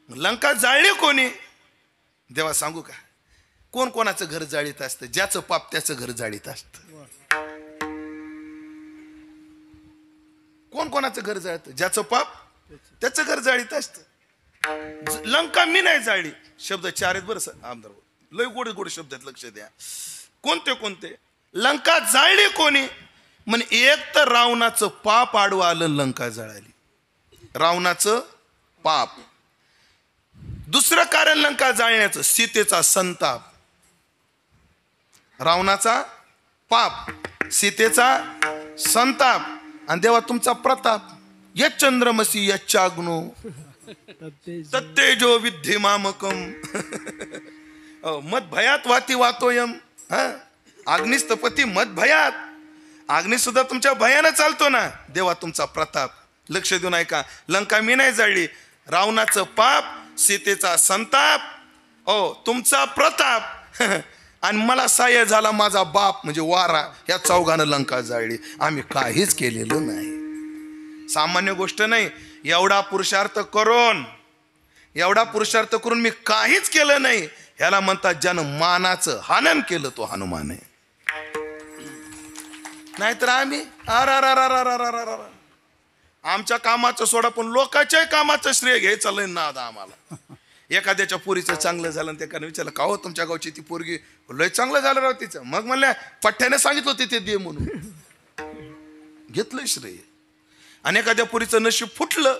लंका जाळली कोणी? देवा सांगू का, कोण कोणाचं घर जाळीत असतं? ज्याचं पाप त्याचं घर जाळीत असतं. कोण कोणाचं घर जाळतं? ज्याचं पाप त्याचं घर जाळीत असतं. लंका मी नाही जाळली. शब्द 4 आहेत बरं आमदार, लय गोड गोड शब्द आहेत, लक्ष द्या. कोणते कोणते? लंका जाळली कोणी? म्हणजे एक तर रावणाचं पाप आडवं आलं, लंका जळाली. रावणाचं पाप. दुसरं कारण लंका जाळण्याचं सीतेचा संताप. रावणाचा पाप, सीतेचा संताप, आणि देवा तुमचा प्रताप. यच्चंद्रमसी यच्चाग्नो तत्तेजो विद्धि मामकम मद भयात वाती वातोयम. अग्निस्तपती मद भयात. अग्नी सुद्धा तुमच्या भयानं चालतो ना. देवा तुमचा प्रताप. लक्ष देऊन ऐका, लंका मी नाही जाळली. रावणाचं पाप, सीतेचा संताप, तुमचा प्रताप, आणि मला सहाय्य झाला माझा बाप म्हणजे वारा. या चौघानं लंका जाळली. आम्ही काहीच केलेलं नाही. सामान्य गोष्ट नाही. एवढा पुरुषार्थ करून मी काहीच केलं नाही, ह्याला म्हणतात ज्यानं मानाचं हनन केलं तो हनुमान आहे. नाहीतर आम्ही आमच्या कामाचं सोडा, पण लोकांच्या कामाचं श्रेय घ्यायचं लय नाद आम्हाला. एखाद्याच्या पोरीचं चांगलं झालं आणि त्यानं विचारलं, का हो तुमच्या गावची ती पोरगी? लय चांगलं झालं राव तिचं. मग म्हणल्या पठ्ठ्याने सांगितलं होते ते दे म्हणून, घेतलं श्रेय. आणि एखाद्या पोरीचं नशीब फुटलं,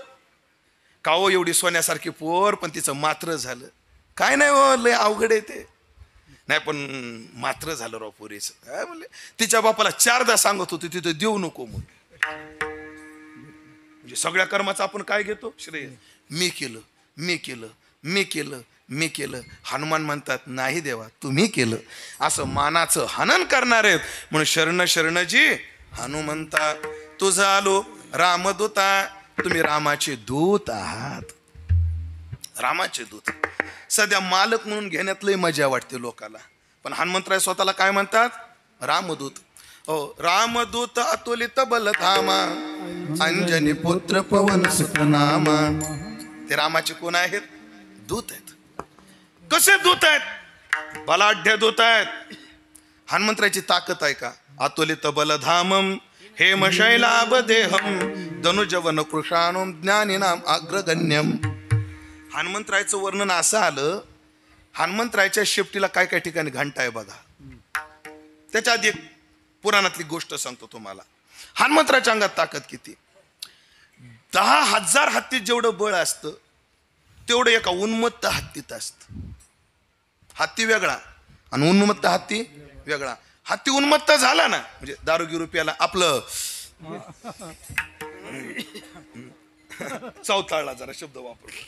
का हो एवढी सोन्यासारखी पोर पण तिचं मात्र झालं. काय नाही हो, लय अवघड आहे ते. नाही पण मात्र झालं राव पोरीचं. काय म्हणले, तिच्या बापाला 4दा सांगत होते तिथं देऊ नको म्हणून. म्हणजे सगळ्या कर्माचं आपण काय घेतो श्रेय? मी केलं, मी केलं, मी केलं, मी केलं. हनुमान म्हणतात नाही देवा तुम्ही केलं. असं मानाचं हनन करणार आहेत. म्हणून शरण शरणजी हनुमंता तुझं आलो रामदूता. तुम्ही रामाचे दूत आहात. रामाचे दूत. सध्या मालक म्हणून घेण्यात लय मजा वाटते लोकाला, पण हनुमंतराय स्वतःला काय म्हणतात? रामदूत. रामदूत अतुलित बलधामा अंजनी पुत्र पवन सुत नामा. ते रामाचे कोण आहेत? दूत आहेत. कसे दूत आहेत? बलाढ्य दूत आहेत. हनुमंतरायची ताकद आहे का? अतुलित बलधामम हेम शैलाभ देहम धनुजवन कृषाणम ज्ञानिनाम अग्रगण्यम. हनुमंतरायचं वर्णन असं आलं, हनुमंतरायच्या शेपटीला काय काय ठिकाणी घंटा आहे बघा. त्याच्या आधी एक पुराणातली गोष्ट सांगतो तुम्हाला. हनुमंतरायच्या अंगात ताकद किती. 10,000 हत्तीत जेवढं बळ असतं तेवढं एका उन्मत्त हत्तीत असतं. हत्ती वेगळा आणि उन्मत्त हत्ती वेगळा. हत्ती उन्मत्त झाला ना म्हणजे दारू गिरू प्याला आपलं चौताळला जरा शब्द वापरला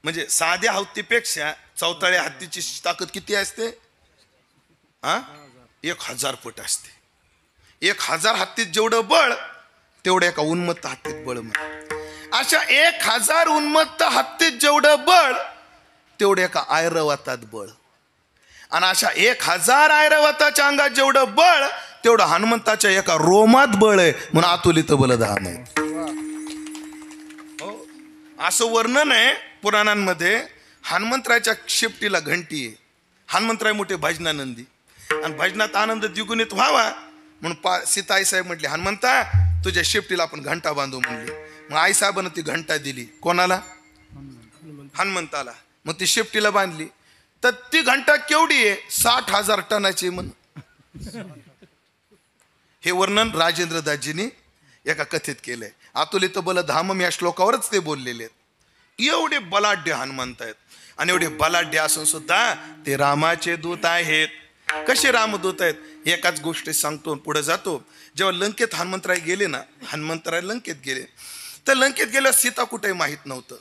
म्हणजे साध्या हत्तीपेक्षा चौताळ्या हत्तीची ताकद किती असते? 1,000 पट असते. 1,000 हत्तीत जेवढं बळ तेवढं एका उन्मत्त हत्तीत बळ. अशा 1,000 उन्मत्त हत्तीत जेवढं बळ तेवढं एका ऐरावतात बळ. आणि अशा 1,000 ऐरावताच्या अंगात जेवढं बळ तेवढं हनुमंताच्या एका रोमात बळ आहे म्हणून अतुलित बलधाम आहे. असं वर्णन आहे पुराणांमध्ये. हनुमंतराच्या शेपटीला घंटी आहे. हनुमंतराय मोठे भजनानंदी आणि भजनात आनंद द्विगुणित व्हावा म्हणून सीता आईसाहेब म्हटले हनुमंता तुझ्या शेपटीला आपण घंटा बांधू म्हणली. मग आईसाहेबांना ती घंटा दिली. कोणाला? हनुमंताला. मग ती शेपटीला बांधली तर ती घंटा केवढी आहे? 60,000 टनाची म्हण. हे वर्णन राजेंद्रदासजींनी एका कथेत केलंय. अतुलित बलधामम या श्लोकावरच ते बोललेले आहेत. एवढे बलाढ्य हनुमंत आहेत आणि एवढे बलाढ्य असून सुद्धा ते रामाचे दूत आहेत. कसे रामदूत आहेत? एकाच गोष्टी सांगतो पुढे जातो. जेव्हा लंकेत हनुमंतराय गेले ना, हनुमंतराय लंकेत गेले तर लंकेत गेल्यावर सीता कुठे माहित नव्हतं.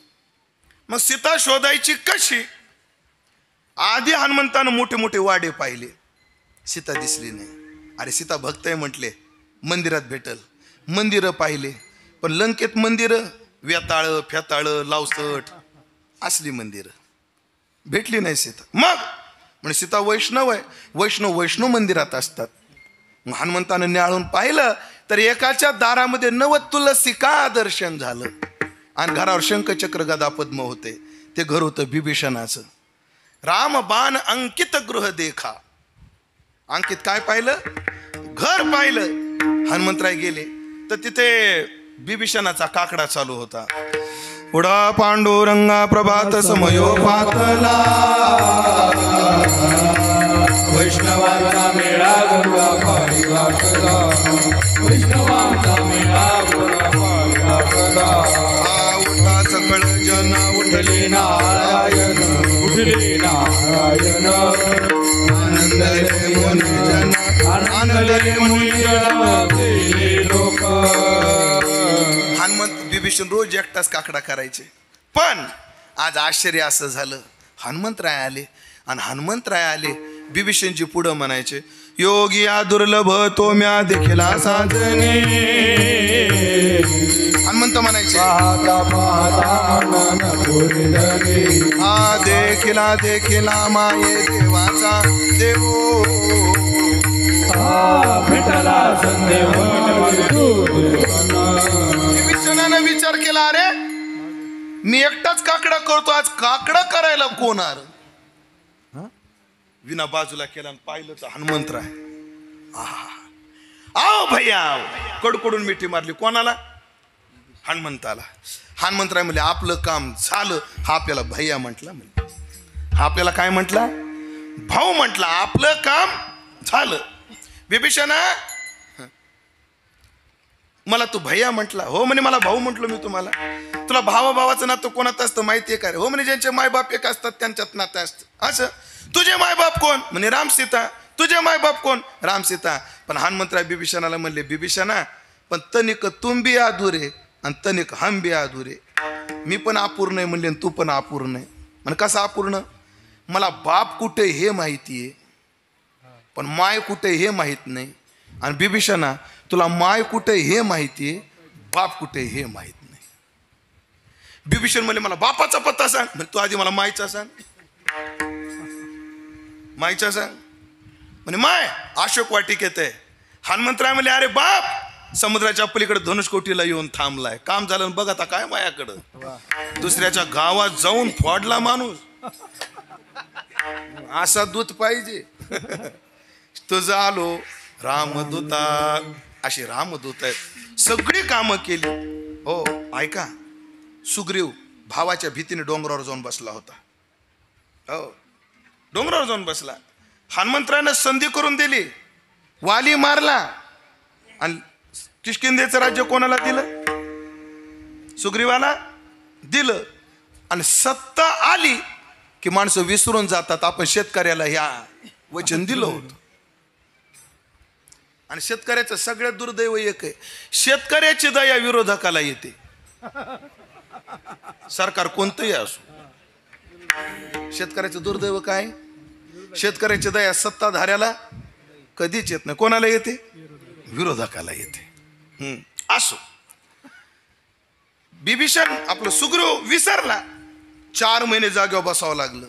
मग सीता शोधायची कशी? आधी हनुमंतानं मोठे मोठे वाडे पाहिले, सीता दिसली नाही. अरे सीता भक्त आहे म्हटले, मंदिरात भेटल. मंदिरं पाहिले पण लंकेत मंदिरं वेताळ फेताळ लावसट असली मंदिरं भेटली नाही सीता. मग म्हणजे सीता वैष्णव आहे. वैष्णव मंदिरात असतात. मग हनुमंतानं न्याळून पाहिलं तर एकाच्या दारामध्ये 90 तुलसिका दर्शन झालं आणि घरावर शंखचक्र गदा पद्म होते. ते घर होतं बिभीषणाचं. राम बाण अंकित गृह देखा. अंकित काय पाहिलं? घर पाहिलं. हनुमंतराय गेले तर तिथे बिभीषणाचा काकडा चालू होता. उडा पांडुरंगा प्रभात समयो पातला वैष्णवांचा मेळा गरुडा पारी वाटला. वैष्णवांचा मेळा गरुडा पारी वाटला. उठा सकळ जन उठले नारायण उठले नारायण. आनंदले मुनी जन आनंदले मुनी जन केले लोक. हनुमंत बिभीषण रोज एकटाच काकडा करायचे. पण आज आश्चर्य असं झालं, हनुमंतराय आले आणि हनुमंतराय आले बिभीषणजी पुढं म्हणायचे योगी या दुर्लभ तो म्या देखील साजने. हनुमंत म्हणायचे देखिला माये देवाचा देवो. बिभीषणाने विचार केला अरे मी एकटाच काकडा करतो, आज काकडा करायला कोणार? विना बाजूला केला आणि पाहिलं तर हनुमंतराय. आओ भैया कडकडून मिठी मारली. कोणाला? हनुमंताला. हनुमंतराय म्हणले आपलं काम झालं. हा आपल्याला भैया म्हटला. हा आपल्याला काय म्हटला? भाऊ म्हटला. आपलं काम झालं. बिभीषणा मला तू भैया म्हटला. हो म्हणे मला भाऊ म्हटलो मी तुम्हाला. तुला भावाभावाचं नातं कोणात असतं माहितीये का रे? हो म्हणे ज्यांचे मायबाप एक असतात त्यांच्यात नातं असतं. असं तुझे मायबाप कोण? म्हणे राम सीता. तुझे मायबाप कोण? राम सीता. पण हनुमंतराय बिभीषणाला म्हणले बिभीषणा पण तनिक तुम बी अधुरे आणि तनिक हम बी अधुरे. मी पण अपूर्ण आहे म्हणले तू पण अपूर्ण आहे. म्हण कसं अपूर्ण? मला बाप कुठे हे माहिती आहे पण माय कुठे हे माहीत नाही. आणि बिभीषणा तुला माय कुठे हे माहिती आहे, बाप कुठे हे माहीत नाही. बिभीषण म्हणले मला बापाचा पत्ता सांग. म्हणजे तू आधी मला मायचा सांग. मायचा सांग. म्हणे माय अशोक वाटिकेत आहे. हनुमंतराय म्हणले अरे बाप समुद्राच्या पलीकडे धनुष्कोटीला येऊन थांबलाय. काम झालं बघ आता काय मायाकडं. दुसऱ्याच्या गावात जाऊन फोडला माणूस. असा दूत पाहिजे. तुझं आलो रामदूता. अशी रामदूत आहेत. सगळी कामं केली. हो ऐका सुग्रीव भावाच्या भीतीने डोंगरावर जाऊन बसला होता. हो डोंगरावर जाऊन बसला. हनुमंतरायानं संधी करून दिली. वाली मारला आणि किष्किंधेचं राज्य कोणाला दिलं? सुग्रीवाला दिलं आणि सत्ता आली की माणसं विसरून जातात आपण शेतकऱ्याला ह्या वचन दिलं होतं. आणि शेतकऱ्याचं सगळ्यात दुर्दैव एक आहे, शेतकऱ्याची दया विरोधकाला येते. सरकार कोणतंही असो, शेतकऱ्याचं दुर्दैव काय, शेतकऱ्याची दया सत्ताधाऱ्याला कधीच येत नाही. कोणाला येते? विरोधकाला येते. असो, बिभीषण आपलं सुग्रीव विसरला, 4 महिने जागेवर बसावं लागलं.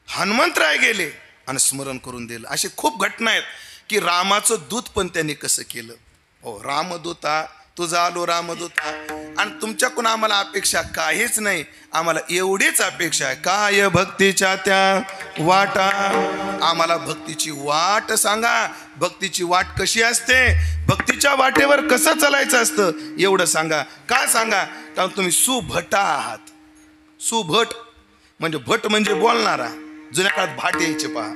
हनुमंतराय गेले आणि स्मरण करून दिलं. असे खूप घटना आहेत की रामाचं दूत पण त्यांनी कसं केलं. हो, रामदूता तुझा आलो रामदूता. आणि तुमच्याकडून आम्हाला अपेक्षा काहीच नाही, आम्हाला एवढीच अपेक्षा आहे, काय भक्तीच्या त्या वाटा. आम्हाला भक्तीची वाट सांगा. भक्तीची वाट कशी असते, भक्तीच्या वाटेवर कसं चालायचं असतं एवढं सांगा. का सांगा? कारण तुम्ही सुभट आहात. सुभट म्हणजे भट म्हणजे बोलणारा. जुन्या काळात भाट यायचे पहा,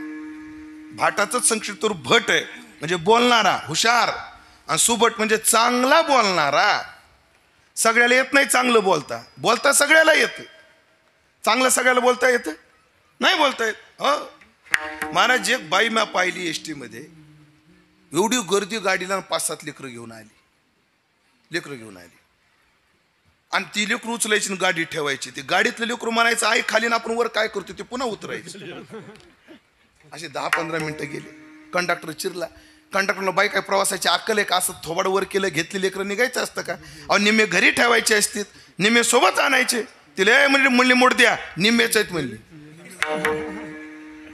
भाटाचंच संक्षिप्त रूप भट आहे, म्हणजे बोलणारा, हुशार. आणि सुभट म्हणजे चांगला बोलणारा. सगळ्याला येत नाही चांगलं बोलता, बोलता सगळ्याला येतं. चांगलं सगळ्याला बोलता येतं नाही, बोलता येत. हो महाराज, एक बाई मी पाहिली एसटी मध्ये, एवढी गर्दी गाडीला, 5-7 लेकरं घेऊन आली. आणि ती लेकरू उचलायची गाडी ठेवायची. ती गाडीतलं लेकरू म्हणायचं आई खाली ना, आपण वर काय करतो ते पुन्हा उतरायचं. असे 10-15 मिनिटं गेले. कंडक्टर चिरला. कंडक्टरला बाई काय प्रवासाची अक्कल आहे का, असं थोबाड वर केलं, घेतली लेकरं निघायचं असतं का? अहो निम्मे घरी ठेवायचे असतील, निम्मे सोबत आणायचे. तिला म्हणली मोड द्या, निम्मेच आहेत म्हणली.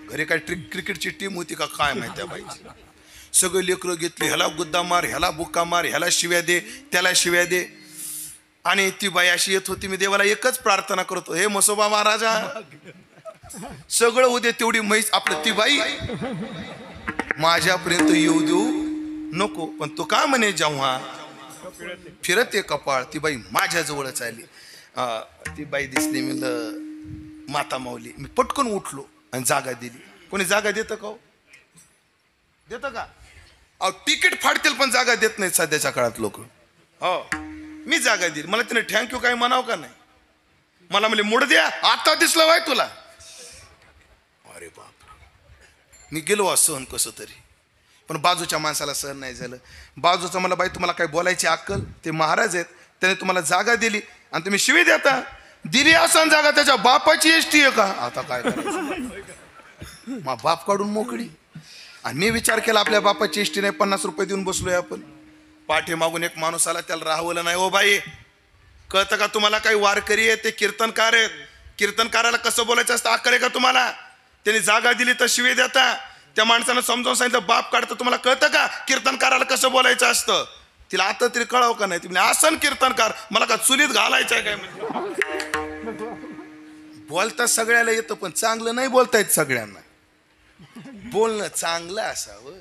घरी काय क्रिकेटची टीम होती का काय माहिती बाईची. सगळे लेकरं घेतली, ह्याला गुद्दा मार, ह्याला बुक्का मार, ह्याला शिव्या दे, त्याला शिव्या दे. आणि ती बाई अशी येत होती, मी देवाला एकच प्रार्थना करतो, हे म्हसोबा महाराजा सगळं उद्या तेवढी म्हैस आपलं ती बाई माझ्यापर्यंत येऊ देऊ नको. पण तो का म्हणे, जेव्हा फिरते कपाळ, ती बाई माझ्या जवळच आली. ती बाई दिसली, मी माता माऊली. मी पटकन उठलो आणि जागा दिली. कोणी जागा देतं का? देतं का? अहो तिकीट फाडतील पण जागा देत नाहीत सध्याच्या काळात लोक. हो, मी जागा दिली. मला तिने थँक्यू काय म्हणावं का नाही. मला म्हणले मोड द्या, आता दिसलं वाय तुला. अरे बाप, मी गेलो सहन कसं तरी, पण बाजूच्या माणसाला सहन नाही झालं. बाजूचं मला, बाई तुम्हाला काय बोलायची अक्कल, ते महाराज आहेत, त्याने तुम्हाला जागा दिली आणि तुम्ही शिवी देता. दिली असं जागा, त्याच्या बापाची एसटी आहे का? आता काय करायचं, मग बाप काढून मोकळी. आणि मी विचार केला, आपल्या बापाची एसटी नाही, 50 रुपये देऊन बसलोय आपण. पाठी मागून एक माणूस आला, त्याला राहवलं नाही. ओ बाई, कळतं का तुम्हाला? काही वारकरी आहे, ते कीर्तनकार आहेत, कीर्तनकाराला कसं बोलायचं असतं अक्कल आहे का तुम्हाला? त्याने जागा दिली तर शिवी देता. त्या माणसानं समजावून सांगितलं बाप काढतं, तुम्हाला कळतं का कीर्तनकाराला कसं बोलायचं असतं? तिला आता तरी कळावं का नाही? तुम्ही आसन कीर्तनकार, मला का चुलीत घालायचंय काय? बोलता सगळ्याला येतं, पण चांगलं नाही बोलता येत सगळ्यांना. बोलणं चांगलं असावं.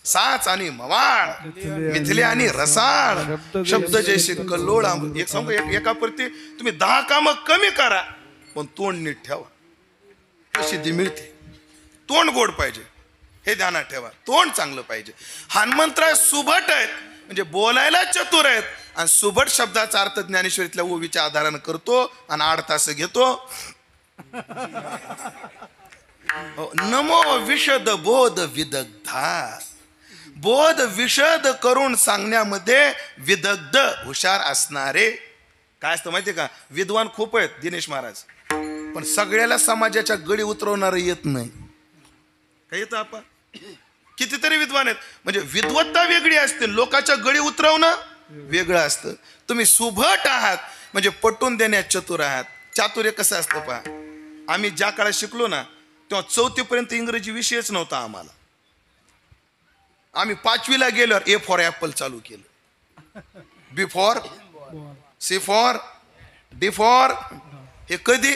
साच आणि मवाळ, मिथिले आणि रसाळ, शब्द जैसे कल्लोळ. एक सांगू, एकापुरती तुम्ही 10 कामं कमी करा, पण तोंड नीट ठेवा, प्रसिद्धी मिळते. तोंड गोड पाहिजे, हे ध्यानात ठेवा. तोंड चांगलं पाहिजे. हनुमंतराय सुभट आहेत, म्हणजे बोलायला चतुर आहेत. आणि सुभट शब्दाचा अर्थ ज्ञानेश्वरीतल्या ओवीच्या आधारानं करतो आणि 8 तास घेतो. नमो विशद बोध विदग्धा. बोध विशद करून सांगण्यामध्ये विदग्ध, हुशार असणारे. काय असतं माहितीये का, विद्वान खूप आहेत दिनेश महाराज, पण सगळ्याला समाजाच्या गडी उतरवणारं येत नाही. काय येतं आपण? कितीतरी विद्वान आहेत, म्हणजे विद्वत्ता वेगळी असते, लोकांच्या गडी उतरवणं वेगळं असतं. तुम्ही सुभट आहात म्हणजे पटवून देण्यात चतुर आहात. चातुर्य कसं असतं पहा, आम्ही ज्या काळात शिकलो ना, तेव्हा 4थी पर्यंत इंग्रजी विषयच नव्हता आम्हाला. आम्ही 5वीला गेल्यावर ए फॉर ऍपल चालू केलं, B for, C for, D for. हे कधी?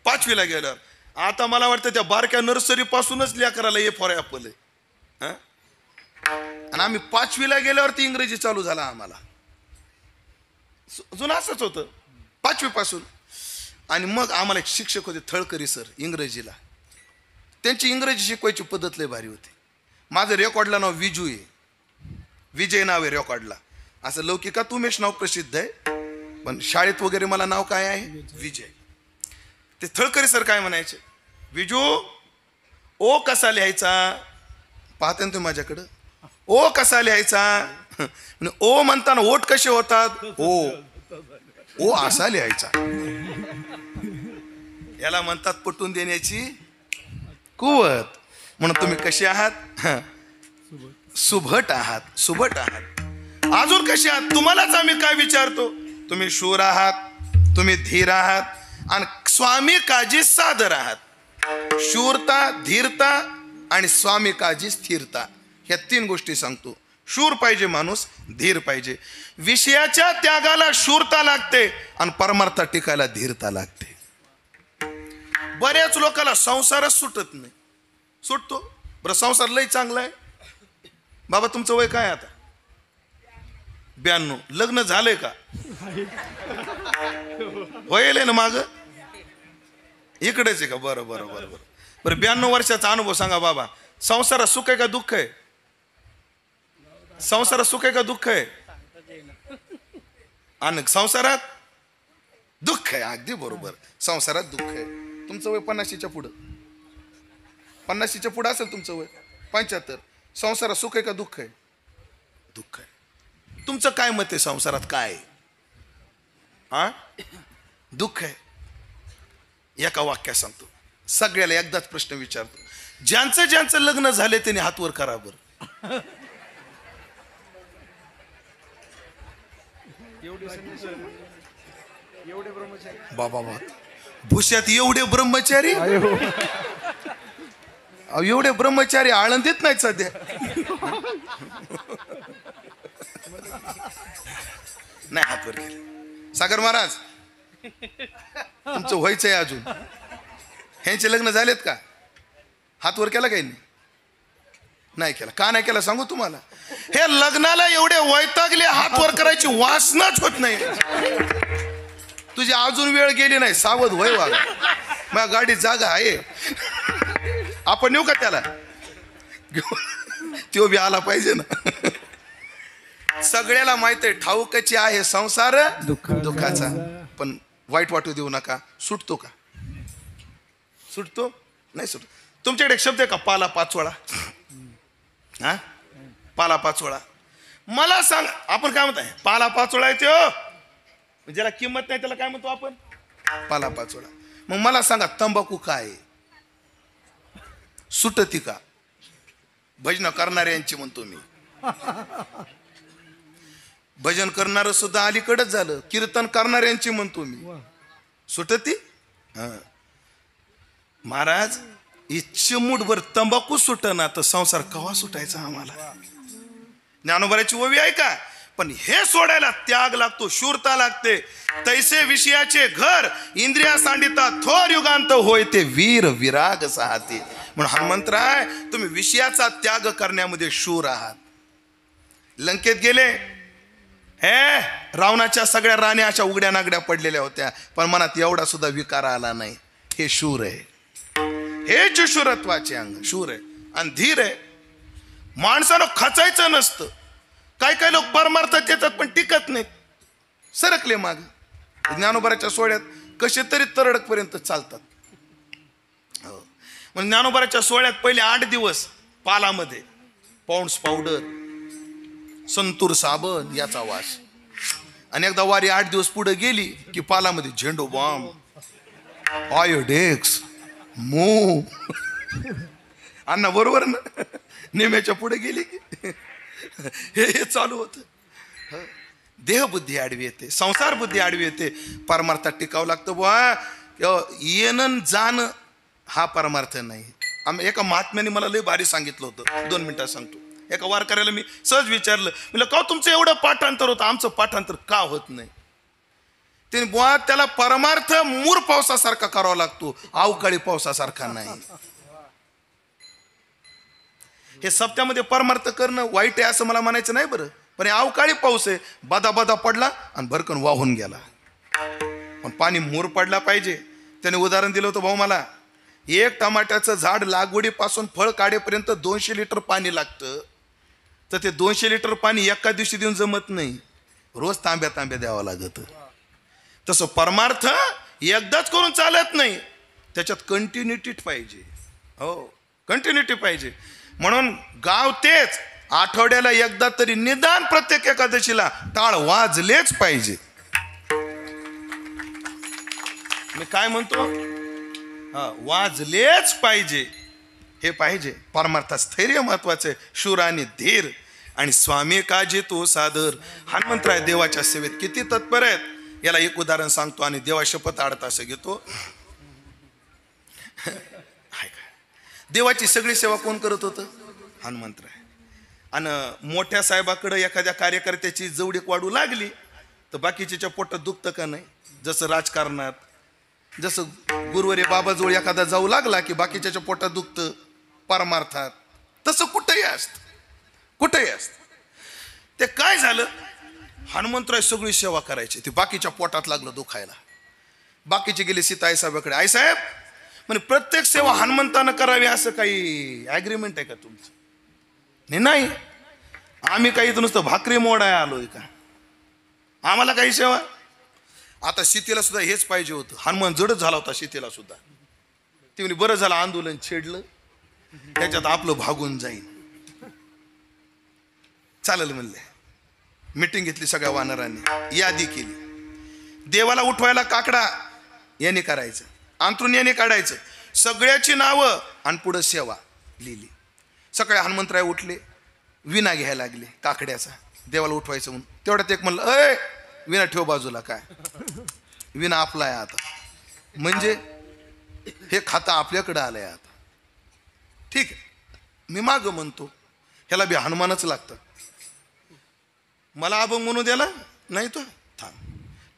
5वीला गेल्यावर. आता मला वाटतं त्या बारक्या नर्सरी पासूनच लेकराला ए फॉर ऍपल आहे. आणि आम्ही 5वीला गेल्यावरती इंग्रजी चालू झाला आम्हाला. जुनं असंच होतं 5वी पासून. आणि मग आम्हाला एक शिक्षक होते थळकरी सर इंग्रजीला. त्यांची इंग्रजी शिकवायची पद्धत लय भारी होती. माझं रेकॉर्डला नाव विजू आहे, विजय नाव आहे रेकॉर्डला. असं लौकिकात उमेश नाव प्रसिद्ध आहे, पण शाळेत वगैरे मला नाव काय आहे? विजय. ते थळकरी सर काय म्हणायचे, विजू ओ कसा लिहायचा? पाहते ना तुम्ही माझ्याकडं, ओ कसा लिहायचा? ओ म्हणताना ओठ कसे होतात? ओ असा लिहायचा. याला म्हणतात पटवून देण्याची कुवत. म्हणून तुम्ही कसे आहात? सुभट आहात, सुभट आहात. अजून कसे आहात? तुम्हालाच आम्ही काय विचारतो? तुम्ही शूर आहात, तुम्ही धीर आहात आणि स्वामी काजी सादर आहात. शूरता, धीरता आणि स्वामी काजी स्थिरता, ह्या 3 गोष्टी सांगतो. शूर पाहिजे माणूस, धीर पाहिजे. विषयाच्या त्यागाला शूरता लागते आणि परमार्थ टिकायला धीरता लागते. बऱ्याच लोकांना संसारच सुटत नाही. सुटतो बरं, संसार लय चांगला आहे. बाबा तुमचं वय काय आता? 92. लग्न झालंय का? होईल ना माग इकडेच आहे का? बरं बरं बरं बरं बरं. 92 वर्षाचा अनुभव सांगा बाबा. संसारात सुख आहे का दुःख आहे? संसारात सुख आहे का दुःख आहे? आणि संसारात दुःख आहे. अगदी बरोबर, संसारात दुःख आहे. तुमचं वय 50च्या पुढं, 50च्या पुढं असेल तुमचं वय. 75. संसारात सुख आहे का दुःख आहे? दुःख आहे. तुमचं काय मत आहे? संसारात काय आहे? हा, दुःख आहे. एका वाक्यात सांगतो, सगळ्याला एकदाच प्रश्न विचारतो. ज्यांचं ज्यांचं लग्न झाले त्यांनी हात वर करा बरं. बाबा भुष्यात एवढे ब्रह्मचारी, एवढे ब्रह्मचारी आळंदीत नाहीत सध्या. नाही हात वर केले. सागर महाराज तुमचं व्हायचंय अजून. ह्यांचे लग्न झालेत का? हात वर केला काही नाही केला. का नाही केला सांगू तुम्हाला. हे लग्नाला एवढे वैतागले, हात वर करायची वासनाच होत नाही. तुझी अजून वेळ गेली नाही, सावध वय वागा. माझ्या गाडीत जागा आहे, आपण येऊ का त्याला? तो बी आला पाहिजे ना. सगळ्याला माहित आहे ठाऊकची आहे संसार दुःखाचा. पण वाईट वाटू देऊ नका. सुटतो का? सुटतो नाही सुटतो. तुमच्याकडे एक शब्द आहे का? पाला पाचोळा. हा, पाला पाचोळा. मला सांग, आपण काय म्हणताय? पाला पाचोळा येते हो, ज्याला किंमत नाही त्याला काय म्हणतो आपण? पाला पाचोळा. मग मला सांगा, तंबाखू काय? सुटती का? भजन करणाऱ्यांची म्हणतो मी. भजन करणार सुद्धा अलीकडच झालं. कीर्तन करणाऱ्यांची म्हणतो मी. सुटती? महाराज चिमूटभर तंबाखू सुटना तर संसार कवा सुटायचा आम्हाला? ज्ञानोबाची ओवी आहे का? पण हे सोडायला त्याग लागतो, शूरता लागते. तैसे विषयाचे घर इंद्रिया सांडिता थोर युगांत होय ते वीर विराग साहते. म्हणून हनुमंतराय तुम्ही विषयाचा त्याग करण्यामध्ये शूर आहात. लंकेत गेले, हे रावणाच्या सगळ्या राण्या अशा उघड्या नागड्या पडलेल्या होत्या, पण मनात एवढा सुद्धा विकार आला नाही. हे शूर आहे. हेच शूरत्वाचे अंग. शूर आहे आणि धीर आहे. माणसानं खचायचं नसतं. काही काही लोक परमार्थात येतात पण टिकत नाहीत, सरकले माग. ज्ञानोबाच्या सोहळ्यात कसे तरी तरडकपर्यंत चालतात. म्हणजे ज्ञानोबाच्या सोहळ्यात पहिले 8 दिवस पालामध्ये पाऊंड्स पावडर, संतूर साबण याचा वास. आणि एकदा वारी 8 दिवस पुढे गेली की पालामध्ये झेंडो बॉम्ब, आयोडेक्स, मो. अण्णा बरोबर ना? नेम्याच्या पुढे गेली की हे चालू होत. देहबुद्धी आडवी येते, संसार बुद्धी आडवी येते. परमार्थात टिकावं लागतं बुवा. येणं जाणं हा परमार्थ नाही. एका महात्म्याने मला लय भारी सांगितलं होतं. 2 मिनिटात सांगतो. एका वारकऱ्याला मी सहज विचारलं, म्हणलं का तुमचं एवढं पाठांतर होतं, आमचं पाठांतर का होत नाही? त्याने बुवा त्याला परमार्थ मूर पावसासारखा करावा लागतो, अवकाळी पावसासारखा नाही. हे सप्त्यामध्ये परमार्थ करणं वाईट आहे असं मला म्हणायचं नाही बरं, पण अवकाळी पाऊस आहे, बदा बदा पडला आणि भरकन वाहून गेला. पण पाणी मूर पडला पाहिजे. त्याने उदाहरण दिलं होतं भाऊ मला. 1 टमाट्याचं झाड लागवडीपासून फळ काढेपर्यंत 200 लिटर पाणी लागतं. तर ते 200 लिटर पाणी एका दिवशी देऊन जमत नाही, रोज तांब्या तांब्या द्यावं लागतं. तसं परमार्थ एकदाच करून चालत नाही, त्याच्यात कंटिन्युटी पाहिजे. हो, कंटिन्युटी पाहिजे. म्हणून गाव तेच, आठवड्याला एकदा तरी निदान प्रत्येक एकादशीला टाळ वाजलेच पाहिजे. मी काय म्हणतो, वाजलेच पाहिजे. हे पाहिजे. परमार्थात स्थैर्य महत्वाचे, शूर आणि धीर आणि स्वामी काजी तो सादर. हनुमंतराय देवाच्या सेवेत किती तत्पर आहेत. याला एक उदाहरण सांगतो आणि देवा शपथ आडता असं घेतो. देवाची सगळी सेवा कोण करत होतं? हनुमंतराय. आणि मोठ्या साहेबाकडे एखाद्या कार्यकर्त्याची जवळीक वाढू लागली तर बाकीच्या पोटात दुखतं का नाही? जसं राजकारणात, जसं गुरुवारी बाबाजवळ एखादा जाऊ लागला की बाकीच्या पोटात दुखतं, परमार्थात तसं कुठंही असतं, कुठंही असतं. ते काय झालं, हनुमंतराय सगळी सेवा करायची, ते बाकीच्या पोटात लागलं दुखायला. बाकीचे गेले सीता आईसाहेबाकडे, आईसाहेब म्हणजे प्रत्येक सेवा हनुमंतानं करावी असं काही ॲग्रीमेंट आहे का तुमचं? नाही, आम्ही काही इथं नुसतं भाकरी मोडाय आलोय का? आम्हाला काही सेवा. आता सीतेला सुद्धा हेच पाहिजे होतं. हनुमान जडच झाला होता सीतेला सुद्धा. ती म्हणजे बरं झालं आंदोलन छेडलं, त्याच्यात आपलं भागून जाईल. चालेल म्हणले. मीटिंग घेतली सगळ्या वानरांनी, यादी केली. देवाला उठवायला काकडा याने करायचं, अंतरून याने काढायचं, सगळ्याची नावं आणि पुढं सेवा लिहिली. सकाळी हनुमंतराय उठले, विना घ्यायला लागले काकड्याचा, देवाला उठवायचं म्हणून. तेवढ्यात एक म्हणलं, अय विना ठेव बाजूला. काय विना आपला आहे आता, म्हणजे हे खातं आपल्याकडं आलंय आता. ठीक आहे, मी मागं म्हणतो ह्याला बी हनुमानच लागतं. मला अभंग म्हणू द्याला नाही तो थांब.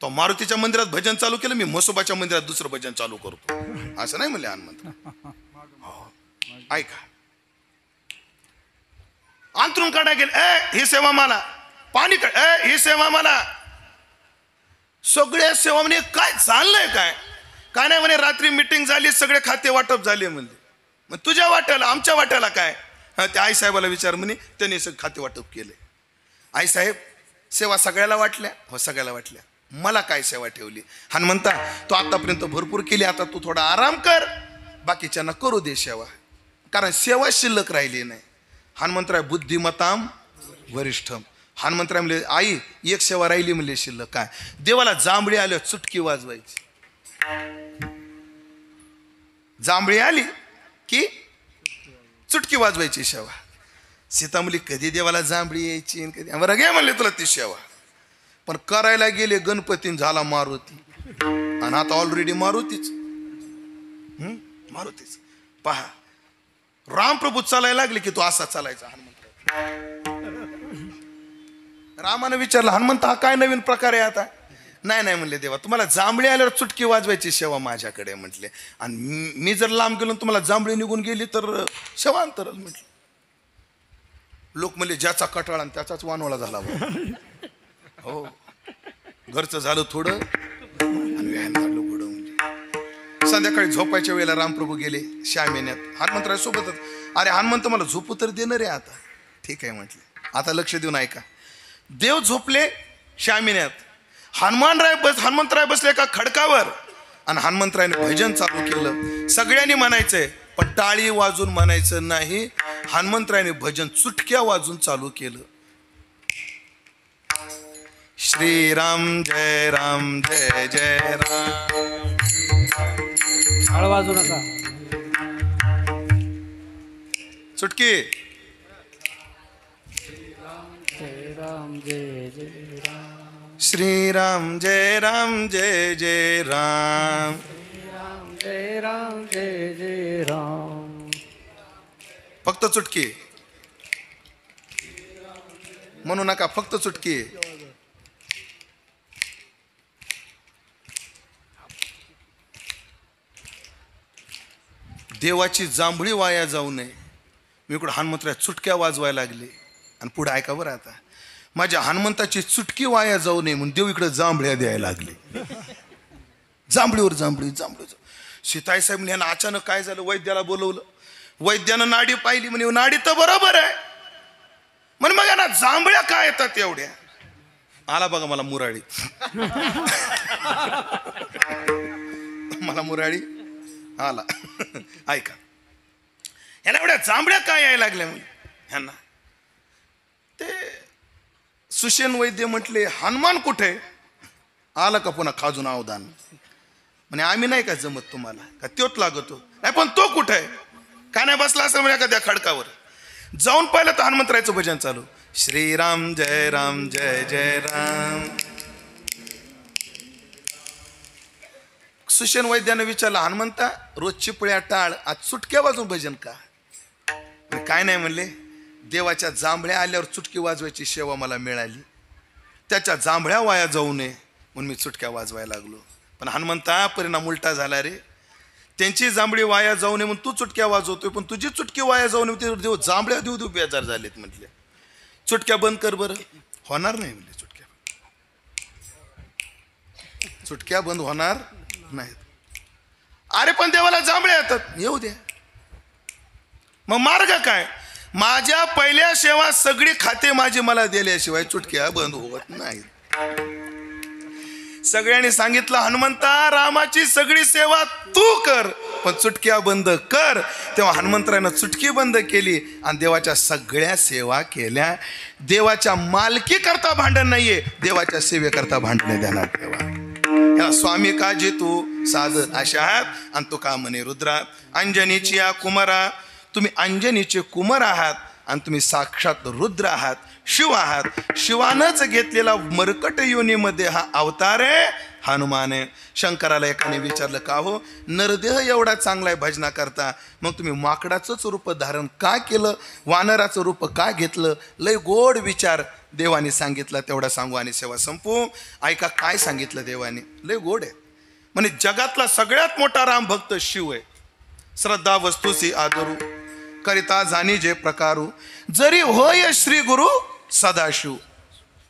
तो मारुतीच्या मंदिरात भजन चालू केलं, मी म्हसोबाच्या मंदिरात दुसरं भजन चालू करतो, असं नाही म्हणले हनुमंत. ऐका, अंतरून काढा गेले, ही सेवा मला. पाणी काढ, ही सेवा मला. सगळ्या सेवा म्हणे काय चाललंय काय नाही म्हणे. रात्री मिटिंग झाली, सगळे खाते वाटप झाले म्हणले. मग तुझ्या वाट्याला आमच्या वाट्याला काय? त्या आईसाहेबाला विचार म्हणे, त्यांनी सगळं खाते वाटप केले. आईसाहेब सेवा सगळ्याला वाटल्या? हो सगळ्याला वाटल्या. मला काय सेवा ठेवली? हनुमंता तू आतापर्यंत भरपूर केली, आता तू थोडा आराम कर, बाकीच्यांना करू दे सेवा, कारण सेवा शिल्लक राहिली नाही. हनुमंतराय बुद्धिमताम वरिष्ठम. हनुमंतराय म्हणले, आई एक सेवा राहिली म्हणले शिल्लक. काय? देवाला जांभळी आल्या चुटकी वाजवायची. जांभळी आली की चुटकी वाजवायची सेवा. सीता मुली कधी देवाला जांभळी यायची कधी, बरं घे म्हणले तुला ती सेवा. पण करायला गेले गणपतीन झाला मारुती, आणि आता ऑलरेडी मारुतीच. मारुतीच. पहा, रामप्रभू चालायला लागले की तो असा चालायचा. हनुमंत रामानं विचारलं, हनुमंत हा काय नवीन प्रकार आहे आता? नाही म्हणले, देवा तुम्हाला जांभळी आल्यावर चुटकी वाजवायची सेवा माझ्याकडे म्हटले, आणि मी जर लांब गेलो तुम्हाला जांभळी निघून गेली तर सेवा अंतरल म्हटलं. लोक म्हणले, ज्याचा कटाळा त्याचाच वानवळा झाला. हो, घरचं झालं थोडं आणि व्यायाम झालं पुढं. म्हणजे संध्याकाळी झोपायच्या वेळेला रामप्रभू गेले श्यामेन्यात, हनुमंतराय सोबतच. अरे हनुमंत मला झोपू तर देणार आहे आता. ठीक आहे म्हटले, आता लक्ष देऊन ऐका. देव झोपले श्यामेन्यात, हनुमंतराय बसले एका खडकावर, आणि हनुमंतरायने भजन चालू केलं. सगळ्यांनी म्हणायचंय पण टाळी वाजून म्हणायचं नाही. हनुमंतरायने भजन चुटक्या वाजून चालू केलं. श्रीराम जय राम जय जय राम. टाळ वाजू नका. चुटकी. जय राम जय जय राम. श्रीराम जय राम जय जय राम. जय राम जय जय राम. फक्त चुटकी म्हणू नका, फक्त चुटकी. देवाची जांभळी वाया जाऊ नये. मी इकडं हनुमंतराय चुटक्या वाजवायला लागले, आणि पुढे ऐका बरं आता, माझ्या हनुमंताची चुटकी वाया जाऊ नये म्हणून देव इकडे जांभळ्या द्यायला लागले. जांभळीवर जांभळी. सीताई साहेब यांना अचानक काय झालं, वैद्याला बोलवलं. वैद्यानं नाडी पाहिली, म्हणे नाडी तर बरोबर आहे, म्हणे मग यांना जांभळ्या काय येतात एवढ्या? आला बघा मला मुराडी. मला मुराडी आला. ऐका, याला एवढ्या जांभळ्या काय यायला लागल्या ह्यांना. ते सुशेन वैद्य म्हटले हनुमान कुठे? आला का पुन्हा खाजून अवधान. म्हणे आम्ही नाही का जमत तुम्हाला का त्योच लागतो? नाही पण तो कुठे आहे? का नाही बसला असं म्हणजे एखाद्या खडकावर. जाऊन पाहिलं तर हनुमंतरायचं भजन चालू. श्रीराम जय राम जय जय राम. सुशेन वैद्यानं विचारलं हनुमंता रोज चिपळ्या टाळ आज चुटक्या वाजून भजन का? काय नाही म्हणले, देवाच्या जांभळ्या आल्यावर चुटकी वाजवायची सेवा मला मिळाली, त्याच्या जांभळ्या वाया जाऊ नये म्हणून मी चुटक्या वाजवायला लागलो. पण हनुमंता परिणाम उलटा झाला रे. त्यांची जांभळी वाया जाऊ नये म्हणून तू चुटक्या वाजवतोय, पण तुझी चुटकी वाया जाऊ नये देव जांभळ्या देऊ देऊ बेजार झालेत म्हटले. चुटक्या बंद कर बरं. होणार नाही म्हणले चुटक्या बंद होणार नाहीत. अरे पण देवाला जांभळ्या येतात, येऊ द्या. मग मार्ग काय? माझ्या पहिल्या सेवा सगळी खाते माझी मला दिल्याशिवाय चुटक्या बंद होत नाही. सगळ्यांनी सांगितलं हनुमंता रामाची सगळी सेवा तू कर पण चुटक्या बंद कर. तेव्हा हनुमंतरानं चुटकी बंद केली आणि देवाच्या सगळ्या सेवा केल्या. देवाच्या मालकी करता भांडण नाहीये, देवाच्या सेवेकरता भांडणे देणार देवा. स्वामी काजी तू साध अशा आहात आणि तो का म्हणे रुद्रा अंजनीची या कुमारा, तुम्ही अंजनीचे कुमार आहात आणि तुम्ही साक्षात रुद्र आहात, शिव आहात. शिवानंच घेतलेला मरकट योनीमध्ये हा अवतार आहे हनुमान आहे. शंकराला एकाने विचारलं का हो नरदेह एवढा चांगला आहे भजना करता, मग तुम्ही माकडाचंच रूप धारण का केलं, वानराचं रूप का घेतलं? लय गोड विचार देवाने सांगितला, तेवढा सांगू आणि सेवा संपू. ऐका काय सांगितलं देवाने, लय गोड आहे. म्हणजे जगातला सगळ्यात मोठा राम भक्त शिव आहे. श्रद्धा वस्तूसी आदरू करिता जाणी जे प्रकारू, जरी होय श्री गुरु सदाशिव.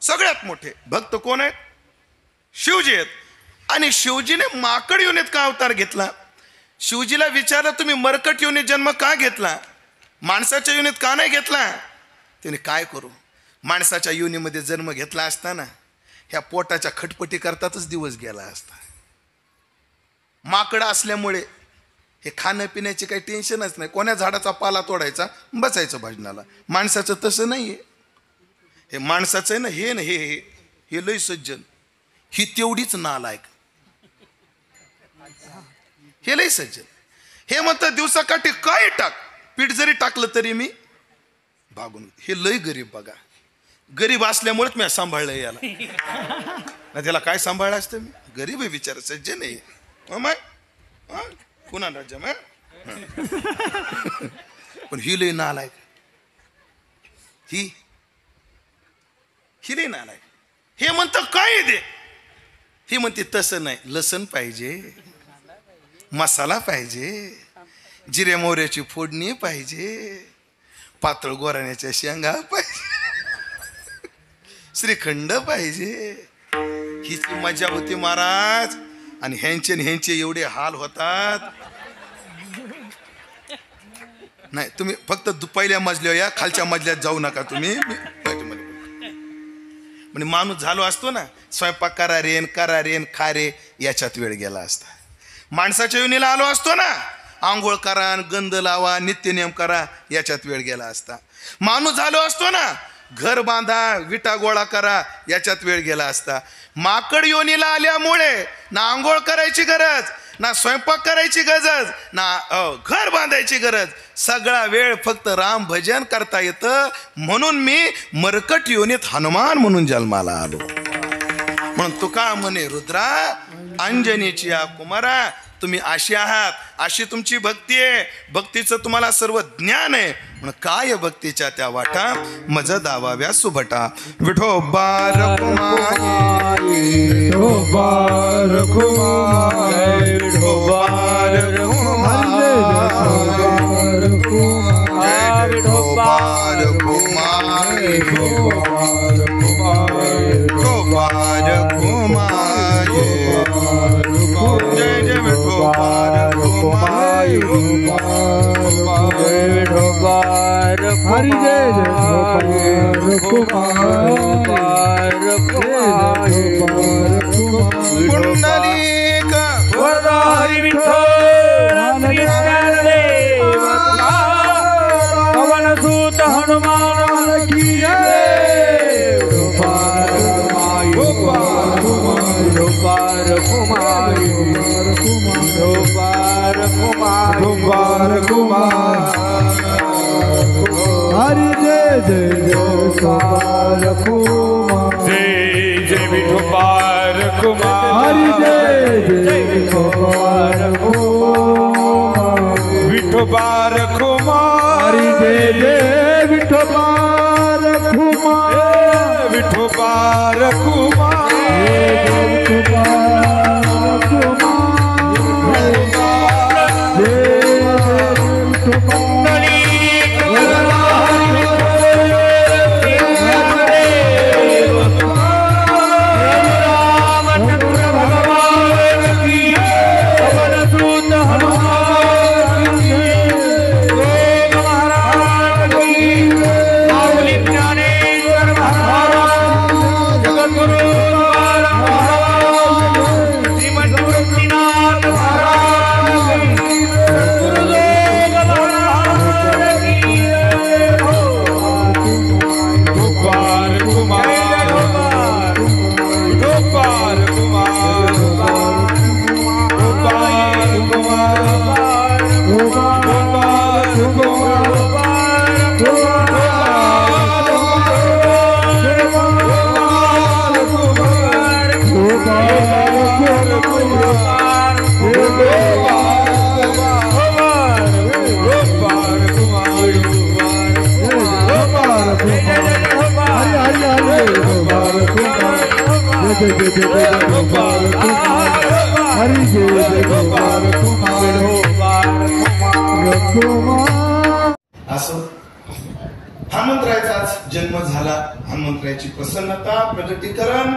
सगळ्यात मोठे भक्त कोण आहेत? शिवजी आहेत. आणि शिवजीने माकड योनीत का अवतार घेतला? शिवजीला विचारलं तुम्ही मरकट योनीत जन्म का घेतला, माणसाच्या योनीत का नाही घेतला? त्याने काय करू, माणसाच्या योनीमध्ये जन्म घेतला असताना ह्या पोटाच्या खटपटी करतातच दिवस गेला असता. माकड असल्यामुळे हे खाणं पिण्याची काही टेन्शनच नाही, कोण्या झाडाचा पाला तोडायचा बसायचं भजनाला. माणसाचं तसं नाहीये. हे माणसाचं आहे ना हे ना हे लय सज्जन, ही तेवढीच नालायक. हे लय सज्जन. हे म्हणतात दिवसाकाठी काय टाक, पीठ जरी टाकलं तरी मी भागून. हे लय गरीब बघा, गरीब असल्यामुळेच मी सांभाळलं याला. ना त्याला काय सांभाळलं असतं मी? गरीब आहे विचार, सज्जन आहे. पुन्हा राज्य पण ही लय नालायक, ही लय नालायक. हे म्हणतं काय दे, ही म्हणते तसं नाही, लसण पाहिजे, मसाला पाहिजे, जिरे मोहऱ्याची फोडणी पाहिजे, पातळ गोराण्याच्या शेंगा पाहिजे, श्रीखंड पाहिजे. हिची मजा होती महाराज. आणि ह्यांचे एवढे हाल होतात. नाही तुम्ही फक्त पहिल्या मजल्यावर या, खालच्या मजल्यात जाऊ नका तुम्ही. म्हणजे माणूस झालो असतो ना, स्वयंपाक करा रेन खारे याच्यात वेळ गेला असता. माणसाच्या योनीला आलो असतो ना, आंघोळ करा, गंध लावा, नित्यनियम करा याच्यात वेळ गेला असता. माणूस झालो असतो ना, घर बांधा, विटा गोळा करा याच्यात वेळ गेला असता. माकड योनीला आल्यामुळे ना आंघोळ करायची गरज, ना स्वयंपाक करायची गरज, ना घर बांधायची गरज. सगळा वेळ फक्त राम भजन करता येतं. म्हणून मी मरकट योनीत हनुमान म्हणून जन्माला आलो. म्हणून तुका म्हणे रुद्रा अंजनीची या कुमारा, तुम्ही अशी आहात, अशी तुमची भक्ती आहे. भक्तीचं तुम्हाला सर्व ज्ञान आहे. म्हणून काय भक्तीच्या त्या वाटा मज दावाव्या सुभटा. विठोबा रखुमाई, विठोबा रखुमाई, विठोबा रखुमाई, विठोबा रखुमाई, विठोबा रखुमाई, जय जय विठोबा रखुमाई. विठोबार हरी जय पुंडलिक हरी विठ्ठल पवन सूत हनुमान की जय विठोबार कुमारी विठोबार कुमार हरी जय जय विठोबार कुमार जय जय विठोबार कुमार हरी जय जय विठोबार कुमार विठोबार कुमार हरी जय जय विठोबार कुमार विठोबार कुमार हरी जय विठोबार कुमार असं हनुमंतरायाचाच जन्म झाला. हनुमंतरायाची प्रसन्नता प्रगतीकरण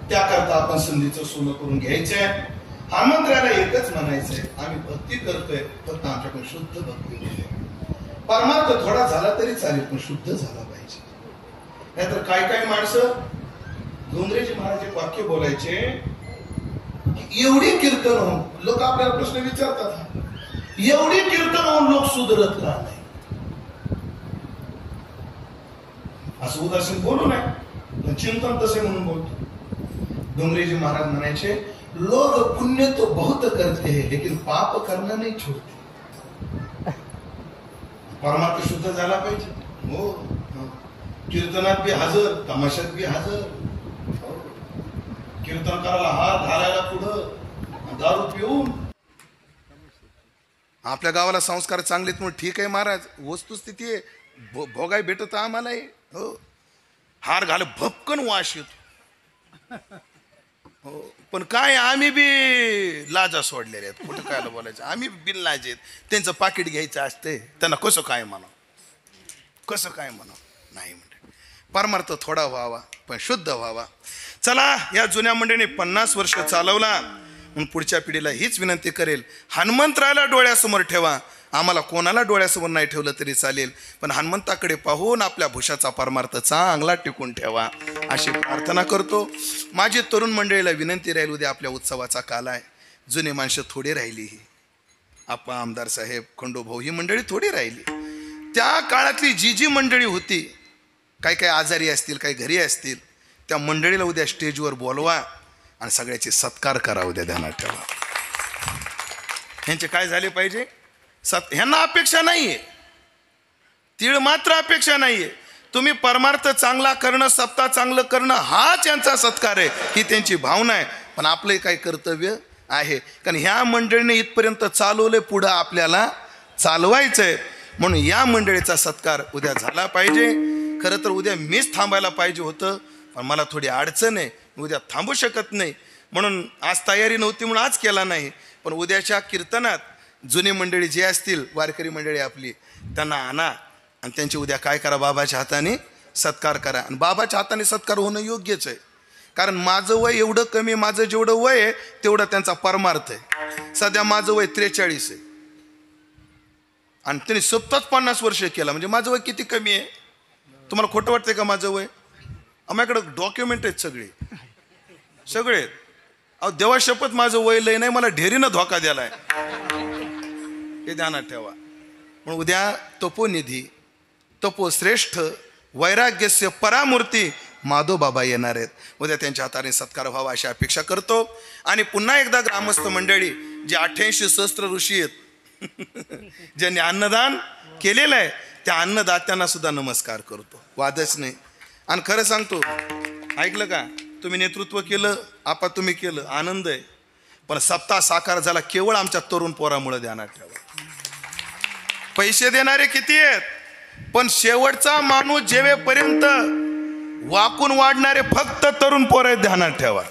त्याकरता आपण संधीचं सोनं करून घ्यायचंय. हनुमंतरायाला एकच म्हणायचंय, आम्ही भक्ती करतोय फक्त आमच्याकडून शुद्ध भक्ती होते. परमार्थ थोडा झाला तरी चालेल पण शुद्ध झाला पाहिजे. नाहीतर काय काय माणसं डोंगरेजी महाराज एक वाक्य बोलायचे की एवढी कीर्तन होऊन लोक आपल्याला प्रश्न विचारतात, एवढी कीर्तन होऊन लोक सुधरत का नाही? असं उदासीन बोलू नये, पण चिंतन तसे म्हणून बोलतो. डोंगरेजी महाराज म्हणायचे, लोग पुण्य तो बहुत करते हैं लेकिन पाप करना नहीं छोड़ते. परमार्थ शुद्ध झाला पाहिजे. हो, कीर्तनात बी हजर, तमाशात बी हजर, कीर्तन करायला हात घालायला पुढं, दारू पिऊन. आपल्या गावाला संस्कार चांगलेत म्हणून ठीक आहे महाराज, वस्तुस्थिती आहे भोगाय भेटत आम्हाला. हो, हार घाल भपकन वास येतो. हो, पण काय आम्ही बी लाजा सोडलेल्या आहेत. कुठं काय बोलायचं, आम्ही बिन लाज आहेत. त्यांचं पाकिट घ्यायचं असते, त्यांना कसं काय म्हणा, कसं काय म्हणा नाही म्हणते. परमार्थ थोडा व्हावा पण शुद्ध व्हावा. चला, या जुन्या मंडळीने 50 वर्ष चालवला म्हणून पुढच्या पिढीला हीच विनंती करेल, हनुमंतरायाला डोळ्यासमोर ठेवा. आम्हाला कोणाला डोळ्यासमोर नाही ठेवलं तरी चालेल, पण हनुमंताकडे पाहून आपल्या भुषाचा परमार्थ चांगला टिकून ठेवा अशी प्रार्थना करतो. माझी तरुण मंडळीला विनंती राहील, उद्या आपल्या उत्सवाचा काल आहे. जुने माणसं थोडी राहिली, ही आप्पा आमदार साहेब खंडोभाऊ ही मंडळी थोडी राहिली. त्या काळातली जी जी मंडळी होती, काही काही आजारी असतील, काही घरी असतील, त्या मंडळीला उद्या स्टेजवर बोलवा आणि सगळ्याचे सत्कार करा. उद्या ध्यानात ठेवा. ह्यांचे काय झाले पाहिजे, ह्यांना अपेक्षा नाहीये, तीळ मात्र अपेक्षा नाहीये. तुम्ही परमार्थ चांगला करणं, सप्ताह चांगलं करणं हाच यांचा सत्कार आहे, ही त्यांची भावना आहे. पण आपलं काही कर्तव्य आहे, कारण ह्या मंडळीने इथपर्यंत चालवलंय, पुढं आपल्याला चालवायचंय. म्हणून या मंडळीचा सत्कार उद्या झाला पाहिजे. खरं तर उद्या मीच थांबायला पाहिजे होतं, पण मला थोडी अडचण आहे, उद्या थांबू शकत नाही. म्हणून आज तयारी नव्हती म्हणून आज केला नाही. पण उद्याच्या कीर्तनात जुने मंडळी जे असतील, वारकरी मंडळी आपली, त्यांना आणा आणि त्यांची उद्या काय करा, बाबाच्या हाताने सत्कार करा. आणि बाबाच्या हाताने सत्कार होणं योग्यच आहे, कारण माझं वय एवढं कमी, माझं जेवढं वय आहे तेवढं त्यांचा परमार्थ आहे. सध्या माझं वय 43 आहे. आणि त्यांनी सतत 50 वर्ष केला. म्हणजे माझं वय किती कमी आहे? तुम्हाला खोटं वाटतंय का माझं वय? आम्हाकडं डॉक्युमेंट आहेत सगळे. अहो देवा शपथ माझं वय लय नाही, मला ढेरीनं धोका द्यालाय, हे ध्यानात ठेवा. म्हणून उद्या तपोनिधी तपोश्रेष्ठ वैराग्यस्य परामूर्ती माधव बाबा येणार आहेत. उद्या त्यांच्या हाताने सत्कार व्हावा अशी अपेक्षा करतो. आणि पुन्हा एकदा ग्रामस्थ मंडळी जे 88 सहस्त्र ऋषी आहेत ज्यांनी अन्नदान केलेलं आहे त्या अन्नदात्यांना सुद्धा नमस्कार करतो, वादच नाही. आणि खरं सांगतो, ऐकलं का, तुम्ही नेतृत्व केलं, आपा तुम्ही केलं, आनंद आहे. पण सप्ताह साकार झाला केवळ आमच्या तरुण पोरामुळे, ध्यानात ठेवा. पैसे देणारे किती आहेत, पण शेवटचा माणूस जेवेपर्यंत वाकून वाढणारे फक्त तरुण पोर आहेत, ध्यानात ठेवा.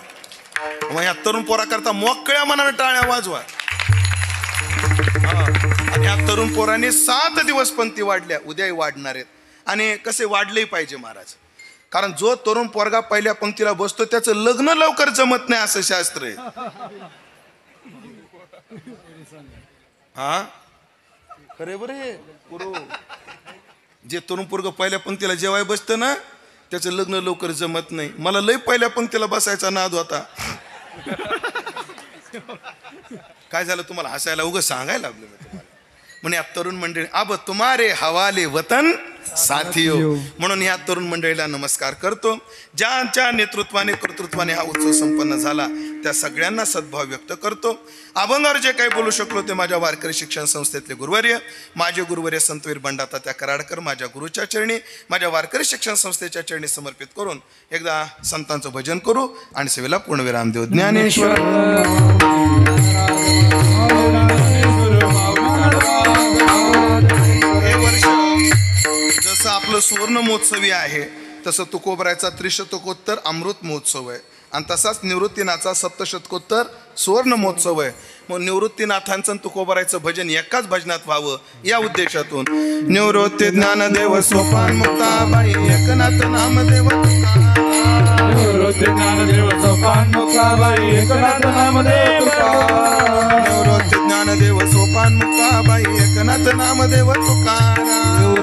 मग या तरुण पोरा करता मोकळ्या मनाने टाळ्या वाजवा. आणि या तरुण पोराने 7 दिवस पंक्ती वाढल्या, उद्याही वाढणार आहेत. आणि कसे वाढलेही पाहिजे महाराज, कारण जो तरुण पोरगा पहिल्या पंक्तीला बसतो त्याचं लग्न लवकर जमत नाही असं शास्त्र आहे. हा खरे बरे पुरो, जे तरुण पोरग पहिल्या पंक्तीला जेवाय बसतं ना त्याचं लग्न लवकर जमत नाही. मला लय पहिल्या पंक्तीला बसायचा नाद होता. काय झालं तुम्हाला हसायला? उगं सांगायला लागलो मी तुम्हाला. म्हणून या तरुण मंडळी अब तुम्हारे हवाले वतन साथियो, म्हणून या तरुण मंडळीला नमस्कार करतो. ज्यांच्या नेतृत्वाने कर्तृत्वाने हा उत्सव संपन्न झाला त्या सगळ्यांना सद्भाव व्यक्त करतो. अभंगावर जे काही बोलू शकलो ते माझ्या वारकरी शिक्षण संस्थेतले गुरुवर्य, माझे गुरुवर्य संतवीर बंडाता त्या कराडकर माझ्या गुरुच्या चरणी, माझ्या वारकरी शिक्षण संस्थेच्या चरणी समर्पित करून एकदा संतांचं भजन करू आणि सेवेला पूर्णविराम देऊ. ज्ञानेश्वर हे वर्ष जसं आपलं सुवर्ण महोत्सवी आहे तसं तुकोबरायचा त्रिशतकोत्तर अमृत महोत्सव आहे. आणि तसाच निवृत्तीनाथचा सप्तशतकोत्तर सुवर्ण महोत्सव आहे. मग निवृत्तीनाथांचं तुकोबरायचं भजन एकाच भजनात व्हावं या उद्देशातून निवृत्ती ज्ञानदेव सोपान मुक्ताबाई एकनाथ नामदेव, निवृत्ती ज्ञानदेव सोपान मुक्ताबाई एकनाथ नामदेव, निवृत्ती ज्ञानदेव सोपान मुक्ताबाई एकनाथ नामदेव तुकाराम,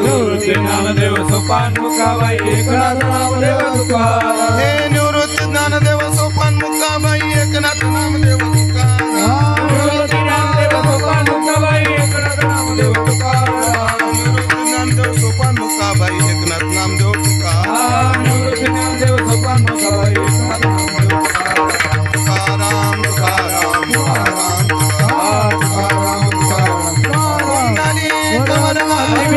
निवृत्ती ज्ञानदेव सोपान मुक्ताबाई एकनाथ नामदेव तुकाराम, हे निवृत्ती ज्ञानदेव सोपान मुक्ताबाई एकनाथ नामदेव तुकाराम, निवृत्ती ज्ञानदेव सोपान मुक्ताबाई एकनाथ नामदेव तुकाराम, निवृत्ती ज्ञानदेव सोपान मुक्ताबाई एकनाथ नामदेव तुकाराम, निवृत्ती ज्ञानदेव सोपान मुक्ताबाई एकनाथ नामदेव तुकाराम, तुकाराम तुकाराम तुकाराम तुकाराम तुकाराम नारी कमरनारी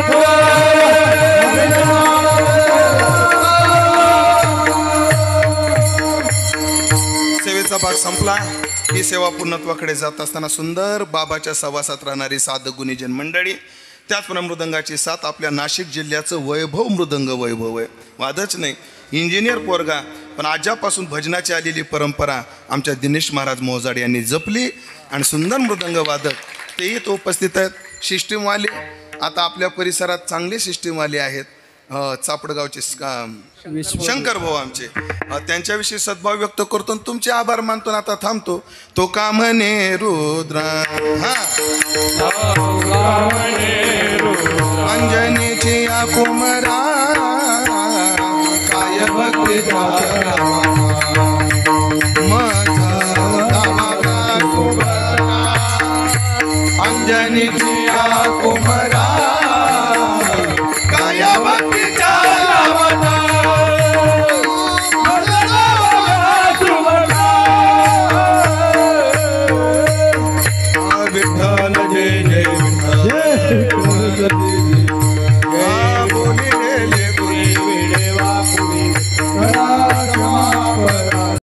सेवेचा भाग संपला. ही सेवा पूर्णत्वाकडे जात असताना सुंदर बाबाच्या सहवासात राहणारी साधक गुणीजन मंडळी, त्याचप्रमाणे मृदंगाची साथ आपल्या नाशिक जिल्ह्याचं वैभव मृदंग वैभव आहे, वादच नाही. इंजिनियर पोरगा, पण आजपासून भजनाची आलेली परंपरा आमच्या दिनेश महाराज मोजाड यांनी जपली. आणि सुंदर मृदंग वादक तेही तो उपस्थित आहेत. सिस्टीमवाले आता आपल्या परिसरात चांगले सिस्टीमवाले आहेत. चापडगावचे शंकर भाऊ आमचे, त्यांच्याविषयी सद्भाव व्यक्त करतो आणि तुमचे आभार मानतो. आता थांबतो. तो का म्हणे रुद्र हा अंजनीची या कुमरा काय भक्ती अंजनीची या कुमरा काय भक्तीच्या विठ्ठल जय जय विठ्ठल.